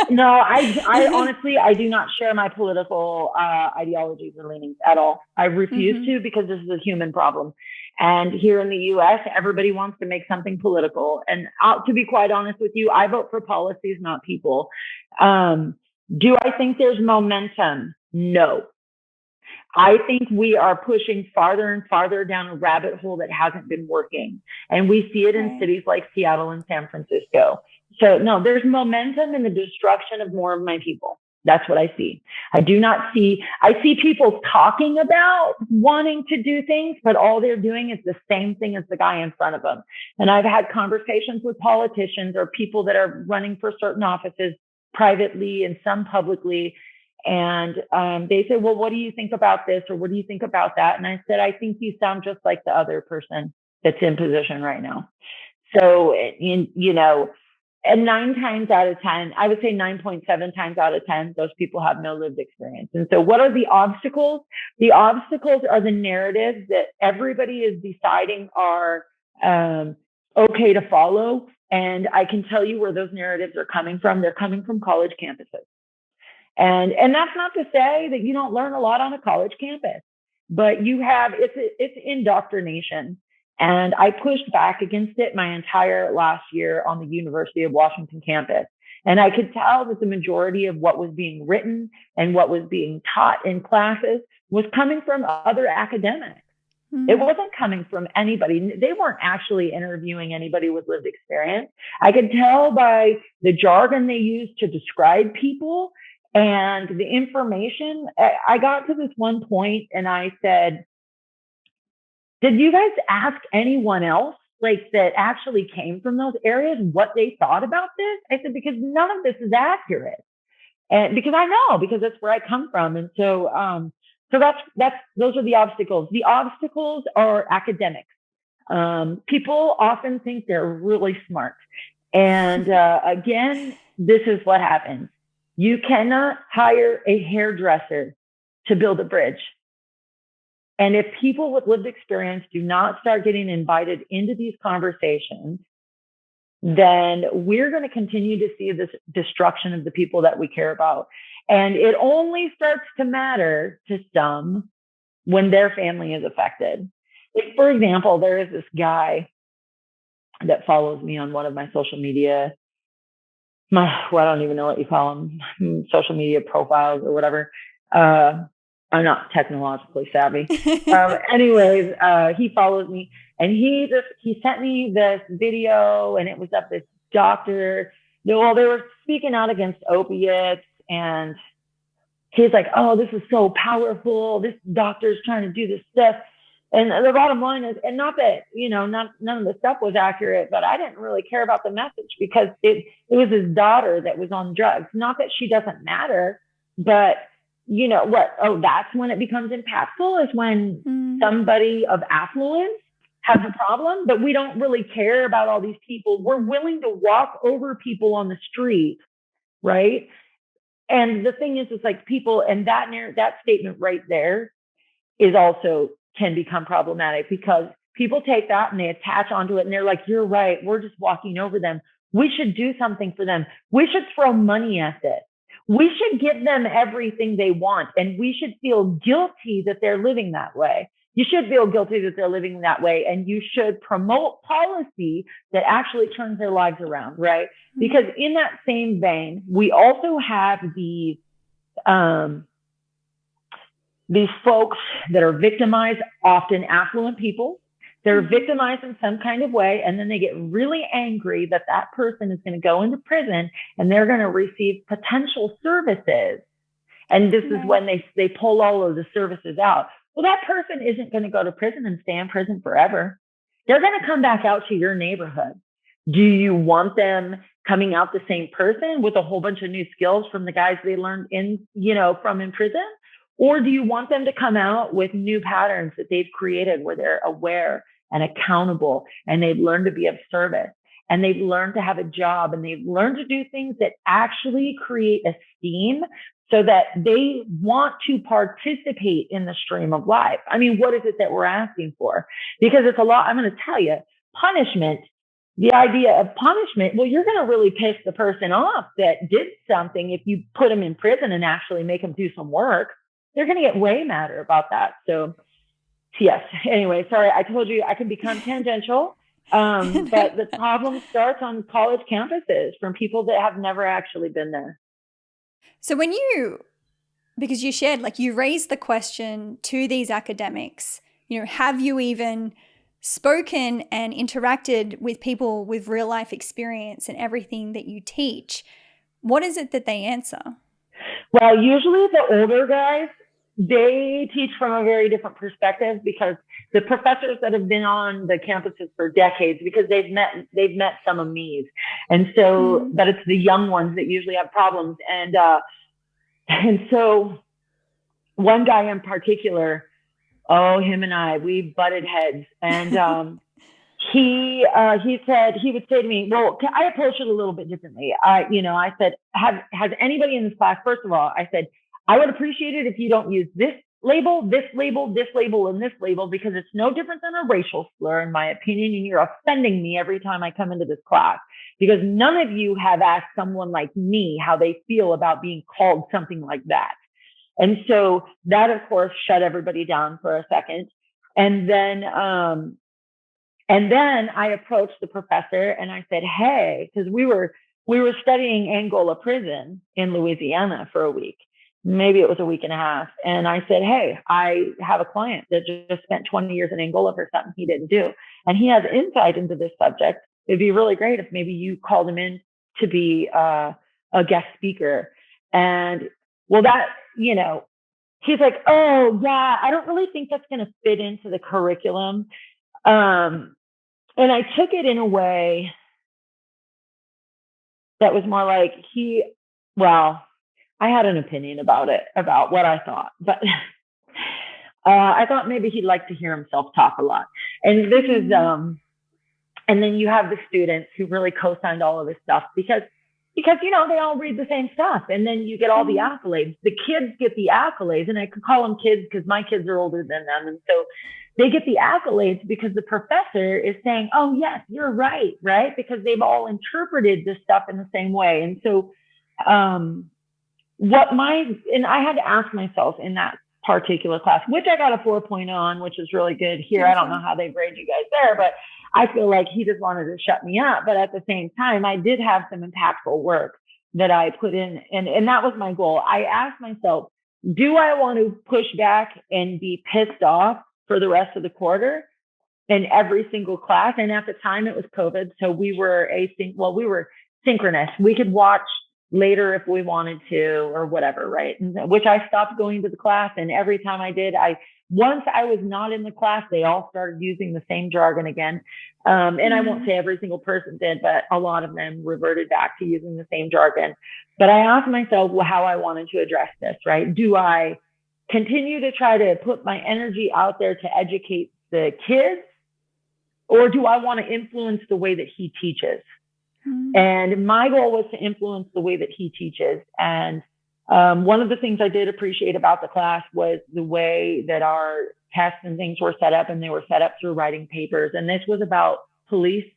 No, I honestly, I do not share my political ideologies or leanings at all. I refuse to, because this is a human problem. And here in the US, everybody wants to make something political. And to be quite honest with you, I vote for policies, not people. Do I think there's momentum? No. I think we are pushing farther and farther down a rabbit hole that hasn't been working. And we see it in cities like Seattle and San Francisco. So no, there's momentum in the destruction of more of my people. That's what I see. I see people talking about wanting to do things, but all they're doing is the same thing as the guy in front of them. And I've had conversations with politicians or people that are running for certain offices privately and some publicly. And they say, well, what do you think about this? Or what do you think about that? And I said, I think you sound just like the other person that's in position right now. So, and 9 times out of 10, I would say 9.7 times out of 10, those people have no lived experience. And so what are the obstacles? The obstacles are the narratives that everybody is deciding are okay to follow. And I can tell you where those narratives are coming from. They're coming from college campuses. And that's not to say that you don't learn a lot on a college campus, but it's indoctrination. And I pushed back against it my entire last year on the University of Washington campus. And I could tell that the majority of what was being written and what was being taught in classes was coming from other academics. Mm-hmm. It wasn't coming from anybody. They weren't actually interviewing anybody with lived experience. I could tell by the jargon they used to describe people and the information. I got to this one point and I said, did you guys ask anyone else that actually came from those areas what they thought about this? I said, because none of this is accurate. And because I know, because that's where I come from. And so those are the obstacles. The obstacles are academics. People often think they're really smart. And again, this is what happens. You cannot hire a hairdresser to build a bridge. And if people with lived experience do not start getting invited into these conversations, then we're going to continue to see this destruction of the people that we care about. And it only starts to matter to some when their family is affected. Like, for example, there is this guy that follows me on one of my social media, I don't even know what you call them, social media profiles or whatever. I'm not technologically savvy. Anyways, he follows me and he sent me this video and it was of this doctor. Well, they were speaking out against opiates and he's like, oh, this is so powerful. This doctor's trying to do this stuff. And the bottom line is, and not that, none of the stuff was accurate, but I didn't really care about the message because it was his daughter that was on drugs. Not that she doesn't matter, but you know what? Oh, that's when it becomes impactful, is when somebody of affluence has a problem, but we don't really care about all these people. We're willing to walk over people on the street, right? And the thing is, it's like people, and that statement right there is also can become problematic because people take that and they attach onto it and they're like, you're right. We're just walking over them. We should do something for them. We should throw money at it. We should give them everything they want. And we should feel guilty that they're living that way. You should feel guilty that they're living that way. And you should promote policy that actually turns their lives around, right? Because in that same vein, we also have these folks that are victimized, often affluent people. They're victimized in some kind of way, and then they get really angry that that person is going to go into prison and they're going to receive potential services. And this is when they pull all of the services out. Well, that person isn't going to go to prison and stay in prison forever. They're going to come back out to your neighborhood. Do you want them coming out the same person with a whole bunch of new skills from the guys they learned from in prison? Or do you want them to come out with new patterns that they've created where they're aware and accountable and they've learned to be of service and they've learned to have a job and they've learned to do things that actually create esteem so that they want to participate in the stream of life? I mean, what is it that we're asking for? Because it's a lot. I'm going to tell you, punishment, the idea of punishment, well, you're going to really piss the person off that did something if you put them in prison and actually make them do some work. They're going to get way madder about that. So Yes. Anyway, sorry, I told you I can become tangential. But the problem starts on college campuses from people that have never actually been there. So because you shared, like, you raised the question to these academics, have you even spoken and interacted with people with real life experience and everything that you teach? What is it that they answer? Well, usually the older guys, they teach from a very different perspective because the professors that have been on the campuses for decades, because they've met some of me's. And so, but it's the young ones that usually have problems. And so one guy in particular, him and we butted heads. And he said, he would say to me, well, I approached it a little bit differently. I said, has anybody in this class, first of all, I said, I would appreciate it if you don't use this label, this label, this label, and this label, because it's no different than a racial slur, in my opinion. And you're offending me every time I come into this class, because none of you have asked someone like me how they feel about being called something like that. And so that, of course, shut everybody down for a second. And then I approached the professor and I said, hey, because we were studying Angola prison in Louisiana for a week. Maybe it was a week and a half. And I said, hey, I have a client that just spent 20 years in Angola for something he didn't do. And he has insight into this subject. It'd be really great if maybe you called him in to be a guest speaker. And well, that, he's like, oh, yeah, I don't really think that's going to fit into the curriculum. And I took it in a way that was more like I had an opinion about it, about what I thought, but I thought maybe he'd like to hear himself talk a lot. And this is, and then you have the students who really co-signed all of this stuff because they all read the same stuff. And then you get all the accolades. The kids get the accolades, and I could call them kids because my kids are older than them. And so they get the accolades because the professor is saying, oh, yes, you're right? Because they've all interpreted this stuff in the same way. And so and I had to ask myself in that particular class, which I got a 4.0 on, which is really good here. I don't know how they grade you guys there, but I feel like he just wanted to shut me up. But at the same time, I did have some impactful work that I put in. And that was my goal. I asked myself, do I want to push back and be pissed off for the rest of the quarter in every single class? And at the time it was COVID. So we were synchronous. We could watch later if we wanted to or whatever, right? Which I stopped going to the class. And every time I did, once I was not in the class, they all started using the same jargon again. And I won't say every single person did, but a lot of them reverted back to using the same jargon. But I asked myself how I wanted to address this, right? Do I continue to try to put my energy out there to educate the kids, or do I want to influence the way that he teaches? And my goal was to influence the way that he teaches. And one of the things I did appreciate about the class was the way that our tests and things were set up, and they were set up through writing papers. And this was about police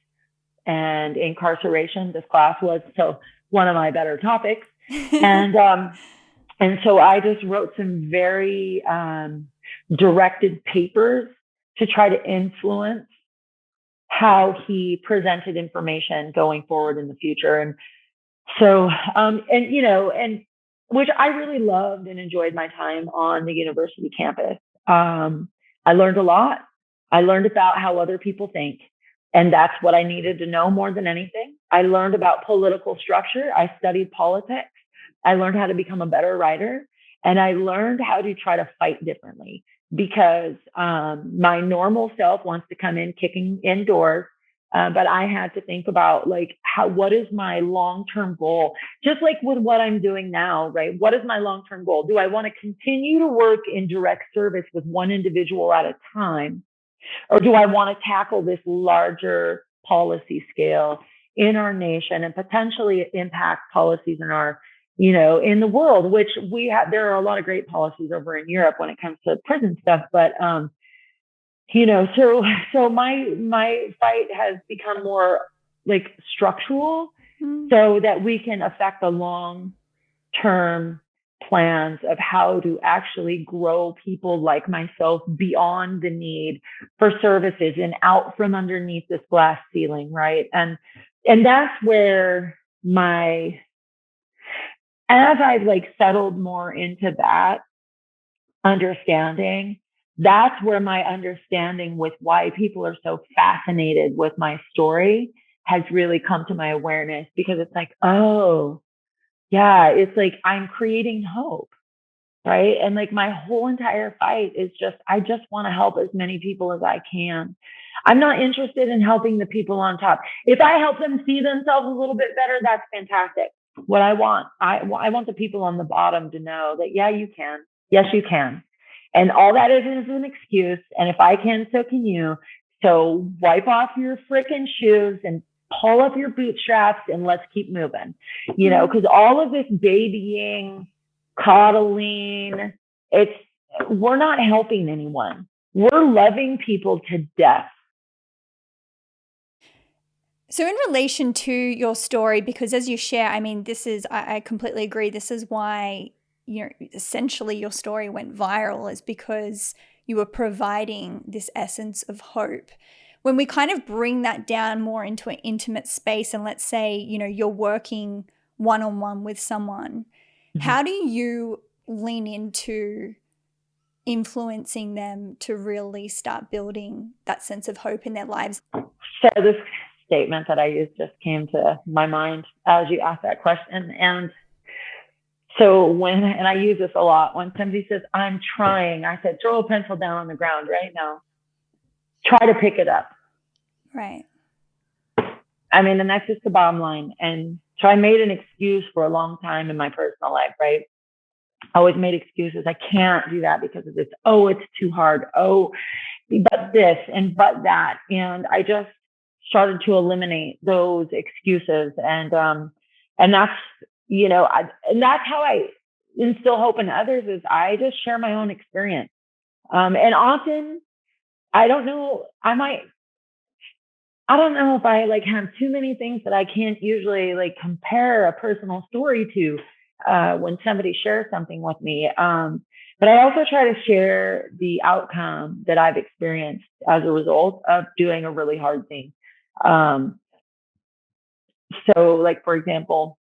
and incarceration. This class was so one of my better topics. And so I just wrote some very directed papers to try to influence how he presented information going forward in the future. And so, and which I really loved and enjoyed my time on the university campus. I learned a lot. I learned about how other people think. And that's what I needed to know more than anything. I learned about political structure. I studied politics. I learned how to become a better writer. And I learned how to try to fight differently, because my normal self wants to come in kicking indoors. But I had to think about what is my long-term goal? Just like with what I'm doing now, right? What is my long-term goal? Do I want to continue to work in direct service with one individual at a time? Or do I want to tackle this larger policy scale in our nation and potentially impact policies in our, in the world, which there are a lot of great policies over in Europe when it comes to prison stuff. But, so my fight has become more structural, so that we can affect the long-term plans of how to actually grow people like myself beyond the need for services and out from underneath this glass ceiling, right? And that's where as I've like settled more into that understanding, that's where my understanding with why people are so fascinated with my story has really come to my awareness, because it's like, oh, yeah, it's like I'm creating hope, right? And like my whole entire fight is just, I just want to help as many people as I can. I'm not interested in helping the people on top. If I help them see themselves a little bit better, that's fantastic. What I want the people on the bottom to know that, yeah, you can. Yes, you can. And all that is an excuse. And if I can, so can you. So wipe off your freaking shoes and pull up your bootstraps and let's keep moving, because all of this babying, coddling, we're not helping anyone. We're loving people to death. So in relation to your story, because as you share, I mean, I completely agree. This is why, essentially your story went viral, is because you were providing this essence of hope. When we kind of bring that down more into an intimate space, and let's say, you're working one-on-one with someone, how do you lean into influencing them to really start building that sense of hope in their lives? So this statement that I used just came to my mind as you asked that question. And so and I use this a lot, when somebody says, I'm trying, I said, throw a pencil down on the ground right now. Try to pick it up. Right. I mean, and that's just the bottom line. And so I made an excuse for a long time in my personal life, right? I always made excuses. I can't do that because of this. Oh, it's too hard. Oh, but this and but that. And I just started to eliminate those excuses. And that's, and that's how I instill hope in others, is I just share my own experience. And often, I don't know if I like have too many things that I can't usually like compare a personal story to when somebody shares something with me. But I also try to share the outcome that I've experienced as a result of doing a really hard thing. So like, for example,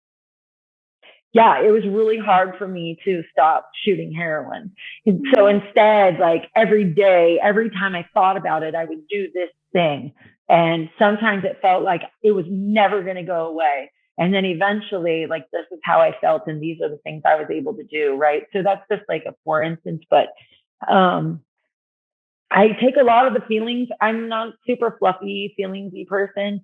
yeah, it was really hard for me to stop shooting heroin. And so instead, like every day, every time I thought about it, I would do this thing. And sometimes it felt like it was never going to go away. And then eventually, like, this is how I felt, and these are the things I was able to do, right? So that's just like a for instance. But I take a lot of the feelings. I'm not super fluffy, feelingsy person.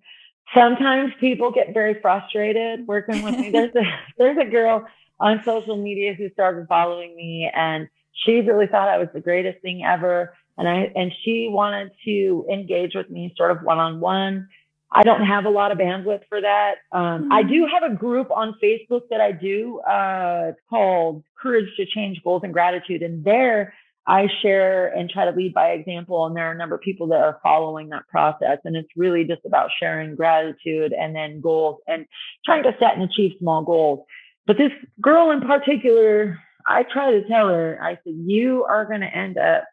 Sometimes people get very frustrated working with me. There's a girl on social media who started following me, and she really thought I was the greatest thing ever. And she wanted to engage with me sort of one-on-one. I don't have a lot of bandwidth for that. I do have a group on Facebook that I do. It's called Courage to Change Goals and Gratitude. And there I share and try to lead by example. And there are a number of people that are following that process. And it's really just about sharing gratitude and then goals and trying to set and achieve small goals. But this girl in particular, I try to tell her, I said, you are going to end up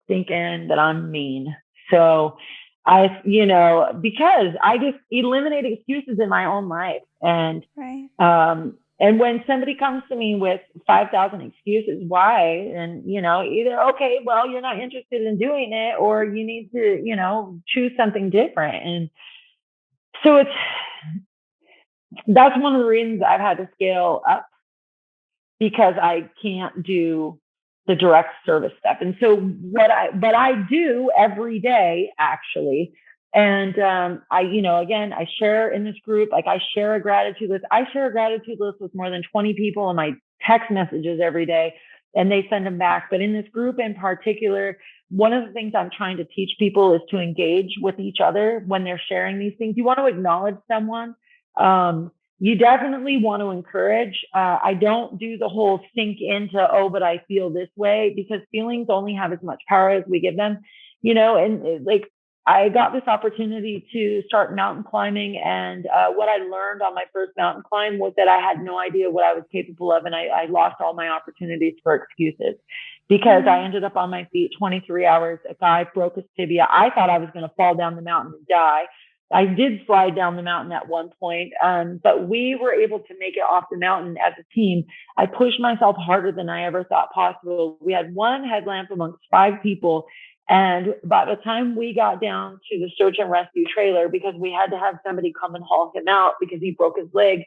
thinking that I'm mean. So because I just eliminated excuses in my own life. And, right. And when somebody comes to me with 5,000 excuses, why? And, either, okay, well, you're not interested in doing it, or you need to, choose something different. And so that's one of the reasons I've had to scale up, because I can't do the direct service stuff. And so but I do every day, actually. And I share in this group, like I share a gratitude list. I share a gratitude list with more than 20 people in my text messages every day, and they send them back. But in this group in particular, one of the things I'm trying to teach people is to engage with each other when they're sharing these things. You want to acknowledge someone. You definitely want to encourage. I don't do the whole sink into, oh, but I feel this way, because feelings only have as much power as we give them, and like, I got this opportunity to start mountain climbing. And what I learned on my first mountain climb was that I had no idea what I was capable of. And I lost all my opportunities for excuses because I ended up on my feet 23 hours. A guy broke his tibia. I thought I was going to fall down the mountain and die. I did slide down the mountain at one point, but we were able to make it off the mountain as a team. I pushed myself harder than I ever thought possible. We had one headlamp amongst 5 people. And by the time we got down to the search and rescue trailer, because we had to have somebody come and haul him out because he broke his leg.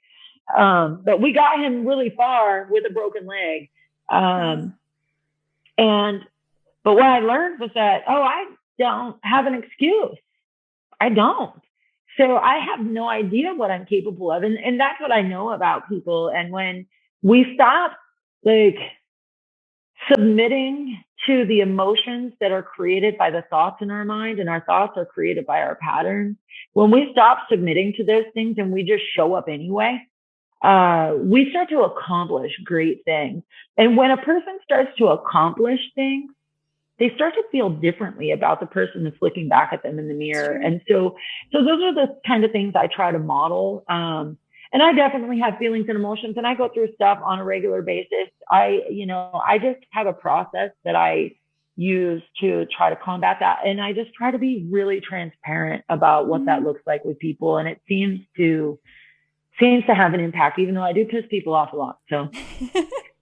But we got him really far with a broken leg. But what I learned was that, I don't have an excuse. I don't. So I have no idea what I'm capable of. And that's what I know about people. And when we stop submitting to the emotions that are created by the thoughts in our mind, and our thoughts are created by our patterns, when we stop submitting to those things and we just show up anyway, we start to accomplish great things. And when a person starts to accomplish things, they start to feel differently about the person that's looking back at them in the mirror. And so those are the kind of things I try to model. And I definitely have feelings and emotions, and I go through stuff on a regular basis. I just have a process that I use to try to combat that. And I just try to be really transparent about what that looks like with people. And it seems to have an impact, even though I do piss people off a lot. So,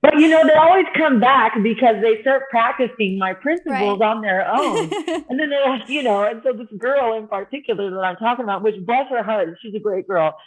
but they always come back because they start practicing my principles on their own. And then they're and so this girl in particular that I'm talking about, which bless her heart, she's a great girl.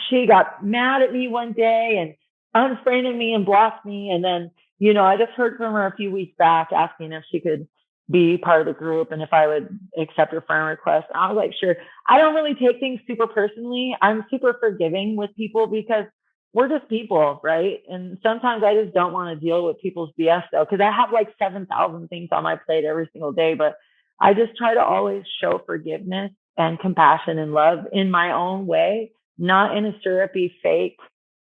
She got mad at me one day and unfriended me and blocked me. And then, I just heard from her a few weeks back asking if she could be part of the group and if I would accept her friend request. I was like, sure. I don't really take things super personally. I'm super forgiving with people because we're just people, right? And sometimes I just don't want to deal with people's BS though, because I have 7,000 things on my plate every single day. But I just try to always show forgiveness and compassion and love in my own way, not in a syrupy, fake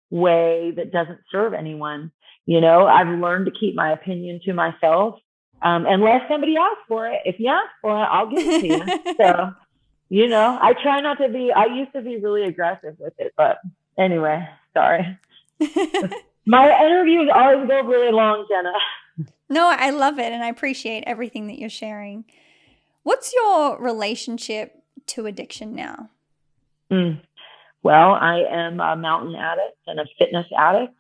way that doesn't serve anyone. I've learned to keep my opinion to myself, unless somebody asks for it. If you ask for it, I'll give it to you. So, I try not to be, I used to be really aggressive with it, but anyway, sorry. My interviews always go really long, Jennah. No, I love it. And I appreciate everything that you're sharing. What's your relationship to addiction now? Well, I am a mountain addict and a fitness addict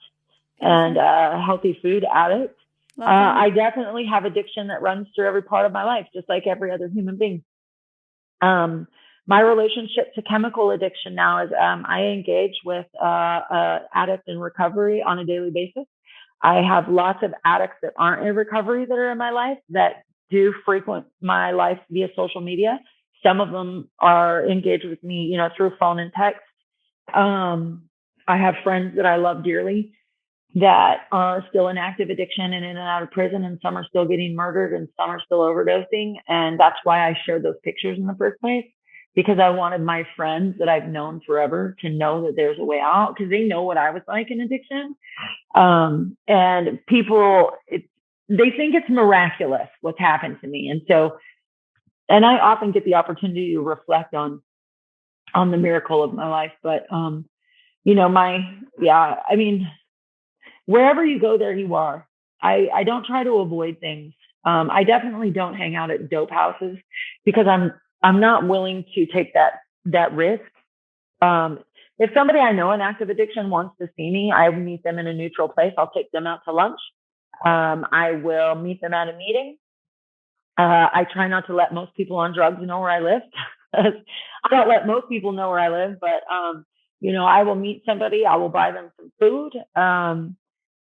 and a healthy food addict. I definitely have addiction that runs through every part of my life, just like every other human being. My relationship to chemical addiction now is I engage with addicts in recovery on a daily basis. I have lots of addicts that aren't in recovery that are in my life that do frequent my life via social media. Some of them are engaged with me, through phone and text. I have friends that I love dearly that are still in active addiction and in and out of prison, and some are still getting murdered and some are still overdosing. And that's why I shared those pictures in the first place, because I wanted my friends that I've known forever to know that there's a way out, because they know what I was like in addiction. And people, they think it's miraculous what's happened to me. And I often get the opportunity to reflect on the miracle of my life. But, wherever you go, there you are. I don't try to avoid things. I definitely don't hang out at dope houses because I'm not willing to take that risk. If somebody I know in active addiction wants to see me, I meet them in a neutral place. I'll take them out to lunch. I will meet them at a meeting. I try not to let most people on drugs know where I live. I don't let most people know where I live, but, I will meet somebody. I will buy them some food.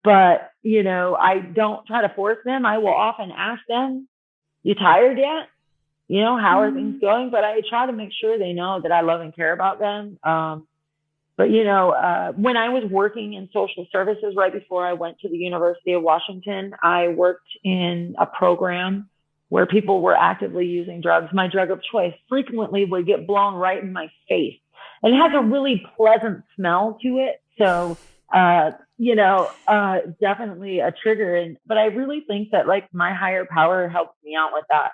But, I don't try to force them. I will often ask them, you tired yet? How are things going? But I try to make sure they know that I love and care about them. But when I was working in social services right before I went to the University of Washington, I worked in a program where people were actively using drugs. My drug of choice frequently would get blown right in my face. And it has a really pleasant smell to it. So, definitely a trigger. But I really think that my higher power helps me out with that.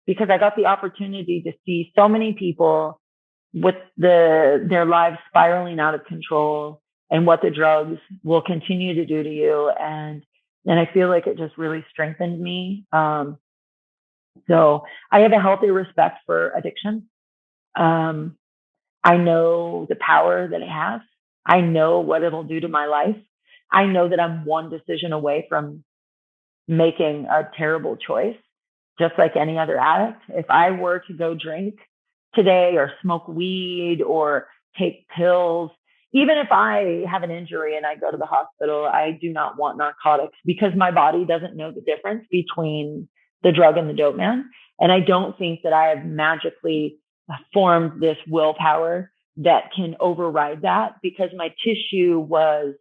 because I got the opportunity to see so many people with their lives spiraling out of control and what the drugs will continue to do to you. And I feel like it just really strengthened me. So I have a healthy respect for addiction. I know the power that it has. I know what it'll do to my life. I know that I'm one decision away from making a terrible choice, just like any other addict. If I were to go drink today or smoke weed or take pills, even if I have an injury and I go to the hospital, I do not want narcotics because my body doesn't know the difference between the drug and the dope man. And I don't think that I have magically formed this willpower that can override that, because my tissue was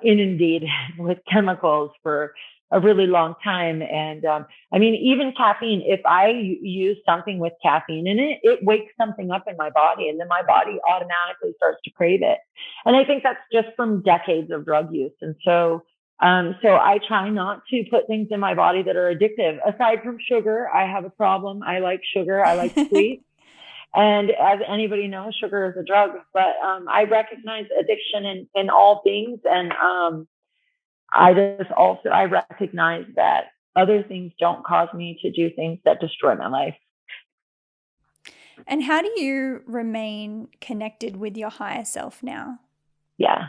inundated with chemicals for a really long time. And I mean, even caffeine, if I use something with caffeine in it, it wakes something up in my body, and then my body automatically starts to crave it. And I think that's just from decades of drug use. And so I try not to put things in my body that are addictive. Aside from sugar, I have a problem. I like sugar. I like sweet. And as anybody knows, sugar is a drug, but I recognize addiction in all things. And I recognize that other things don't cause me to do things that destroy my life. And how do you remain connected with your higher self now? Yeah.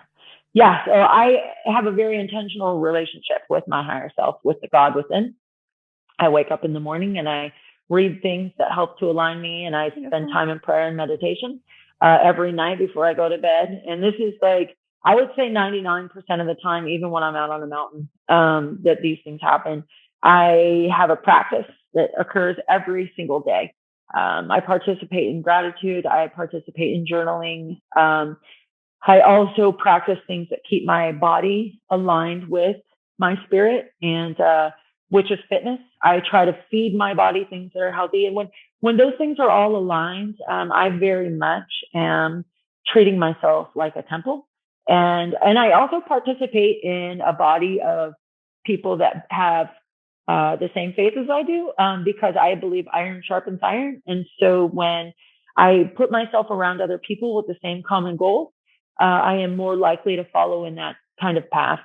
So I have a very intentional relationship with my higher self, with the God within. I wake up in the morning and I read things that help to align me, and I spend time in prayer and meditation every night before I go to bed. And this is like, I would say 99% of the time, even when I'm out on a mountain, that these things happen. I have a practice that occurs every single day. I participate in gratitude. I participate in journaling. I also practice things that keep my body aligned with my spirit, and which is fitness. I try to feed my body things that are healthy. And when those things are all aligned, I very much am treating myself like a temple. And I also participate in a body of people that have the same faith as I do, because I believe iron sharpens iron. And so when I put myself around other people with the same common goal, I am more likely to follow in that kind of path.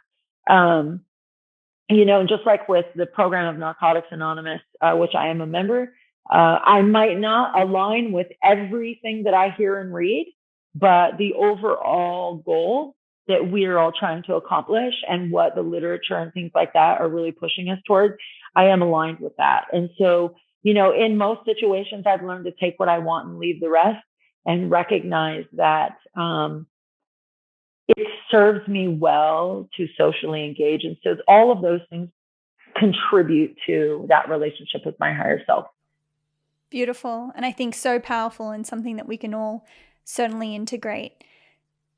Just like with the program of Narcotics Anonymous, which I am a member, I might not align with everything that I hear and read, but the overall goal that we're all trying to accomplish and what the literature and things like that are really pushing us towards, I am aligned with that. And so, in most situations, I've learned to take what I want and leave the rest, and recognize that it serves me well to socially engage. And so all of those things contribute to that relationship with my higher self. Beautiful. And I think so powerful, and something that we can all certainly integrate.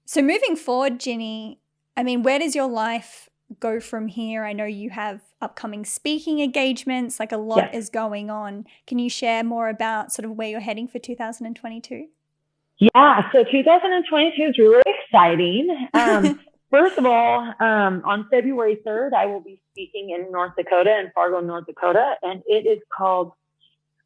So moving forward, Ginny, I mean, where does your life go from here? I know you have upcoming speaking engagements, like a lot is going on. Can you share more about sort of where you're heading for 2022? Yeah, so 2022 is really exciting. First of all, on February 3rd, I will be speaking in North Dakota, in Fargo, North Dakota, and it is called,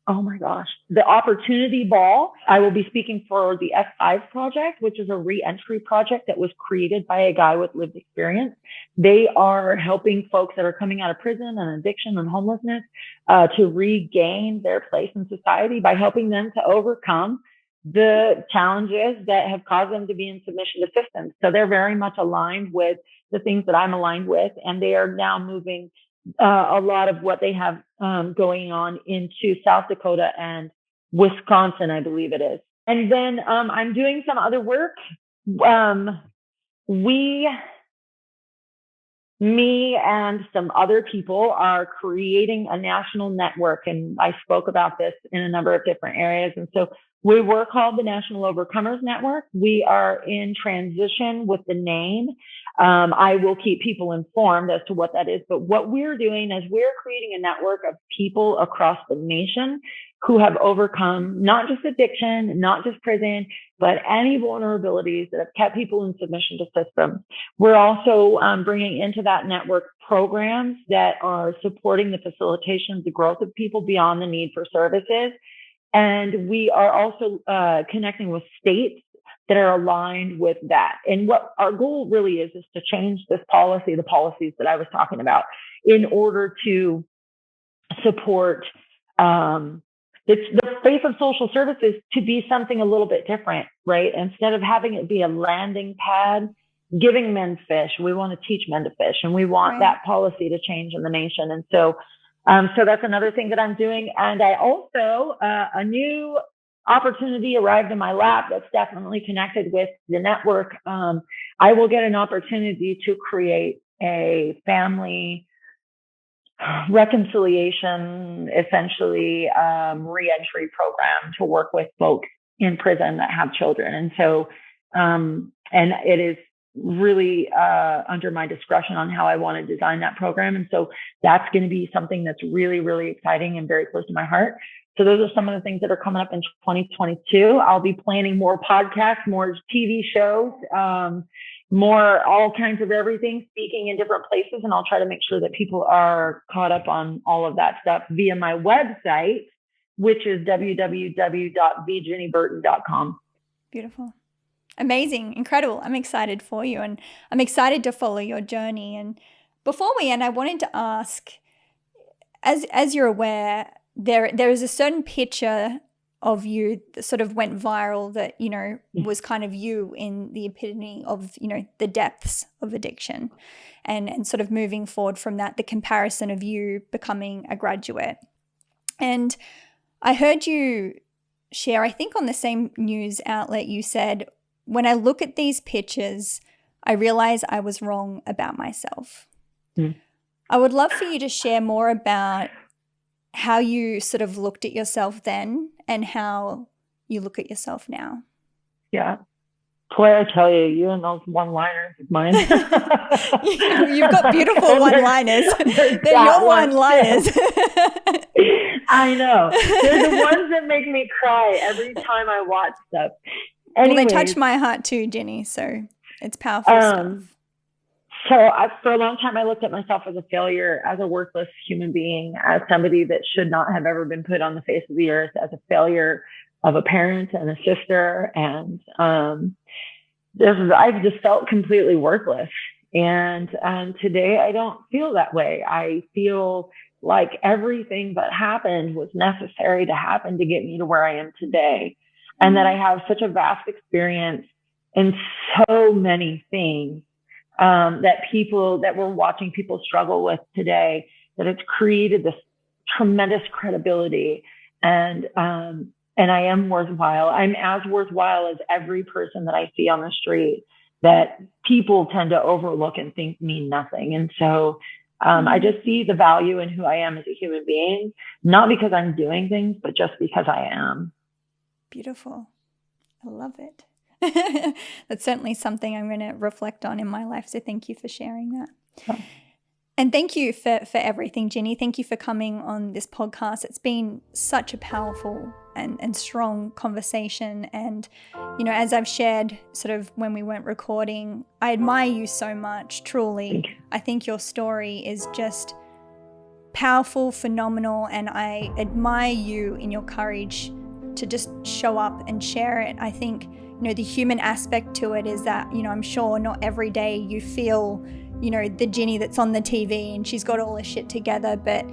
oh my gosh, the Opportunity Ball. I will be speaking for the F5 project, which is a re-entry project that was created by a guy with lived experience. They are helping folks that are coming out of prison and addiction and homelessness to regain their place in society by helping them to overcome the challenges that have caused them to be in submission to systems. So they're very much aligned with the things that I'm aligned with, and they are now moving a lot of what they have going on into South Dakota and Wisconsin, I believe it is. And then I'm doing some other work. Me and some other people are creating a national network, and I spoke about this in a number of different areas. And so we were called the National Overcomers Network. We are in transition with the name. I will keep people informed as to what that is. But what we're doing is we're creating a network of people across the nation who have overcome not just addiction, not just prison, but any vulnerabilities that have kept people in submission to systems. We're also bringing into that network programs that are supporting the facilitation of the growth of people beyond the need for services. And we are also connecting with states that are aligned with that. And what our goal really is to change this policy, the policies that I was talking about, in order to support the face of social services to be something a little bit different, right? Instead of having it be a landing pad, giving men fish, we want to teach men to fish, and we want that policy to change in the nation. And so that's another thing that I'm doing. And I also, a new opportunity arrived in my lap that's definitely connected with the network. I will get an opportunity to create a family reconciliation, essentially, reentry program to work with folks in prison that have children. And so, and it is really under my discretion on how I want to design that program. And so that's going to be something that's really, really exciting and very close to my heart. So those are some of the things that are coming up in 2022. I'll be planning more podcasts, more TV shows, more all kinds of everything, speaking in different places. And I'll try to make sure that people are caught up on all of that stuff via my website, which is www.vjennyburton.com. Beautiful. Amazing. Incredible. I'm excited for you, and I'm excited to follow your journey. And before we end, I wanted to ask, as you're aware, there is a certain picture of you that sort of went viral that, you know, was kind of you in the epitome of, you know, the depths of addiction, and sort of moving forward from that, the comparison of you becoming a graduate. And I heard you share, I think on the same news outlet, you said, when I look at these pictures, I realize I was wrong about myself. I would love for you to share more about how you sort of looked at yourself then and how you look at yourself now. Yeah. Boy, I tell you, you and those one-liners of mine. You've got beautiful one-liners. They're your one-liners. I know. They're the ones that make me cry every time I watch stuff. Anyways, well, they touch my heart too, Ginny, so it's powerful stuff. So for a long time, I looked at myself as a failure, as a worthless human being, as somebody that should not have ever been put on the face of the earth, as a failure of a parent and a sister. And I've just felt completely worthless. And today I don't feel that way. I feel like everything that happened was necessary to happen to get me to where I am today. And that I have such a vast experience in so many things that we're watching people struggle with today, that it's created this tremendous credibility. And I am worthwhile. I'm as worthwhile as every person that I see on the street that people tend to overlook and think mean nothing. And so I just see the value in who I am as a human being, not because I'm doing things, but just because I am. Beautiful. I love it. That's certainly something I'm going to reflect on in my life. So thank you for sharing that. Oh. And thank you for everything, Ginny. Thank you for coming on this podcast. It's been such a powerful and strong conversation. And, you know, as I've shared sort of when we weren't recording, I admire you so much, truly. I think your story is just powerful, phenomenal, and I admire you in your courage to just show up and share it. I think, you know, the human aspect to it is that, you know, I'm sure not every day you feel, you know, the Ginny that's on the TV and she's got all her shit together, but,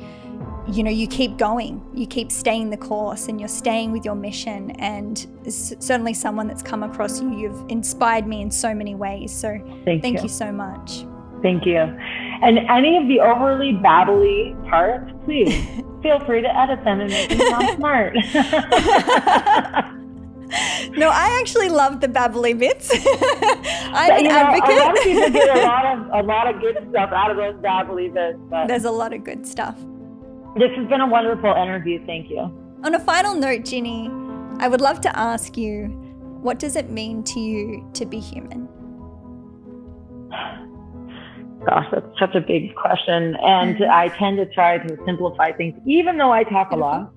you know, you keep going, you keep staying the course, and you're staying with your mission. And certainly someone that's come across you, you've inspired me in so many ways. So thank you so much. Thank you. And any of the overly babbly parts, please feel free to edit them and make them sound smart. No, I actually love the babbly bits. I'm an advocate. A lot of people get a lot of good stuff out of those babbly bits. But there's a lot of good stuff. This has been a wonderful interview. Thank you. On a final note, Ginny, I would love to ask you, what does it mean to you to be human? Gosh, that's such a big question. And I tend to try to simplify things, even though I talk a lot.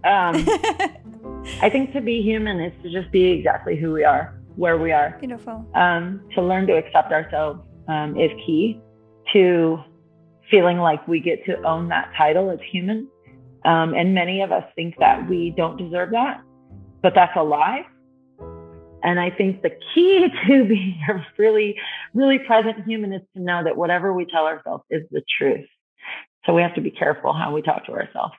I think to be human is to just be exactly who we are, where we are. Beautiful. To learn to accept ourselves is key to feeling like we get to own that title as human. And many of us think that we don't deserve that, but that's a lie. And I think the key to being a really, really present human is to know that whatever we tell ourselves is the truth. So we have to be careful how we talk to ourselves.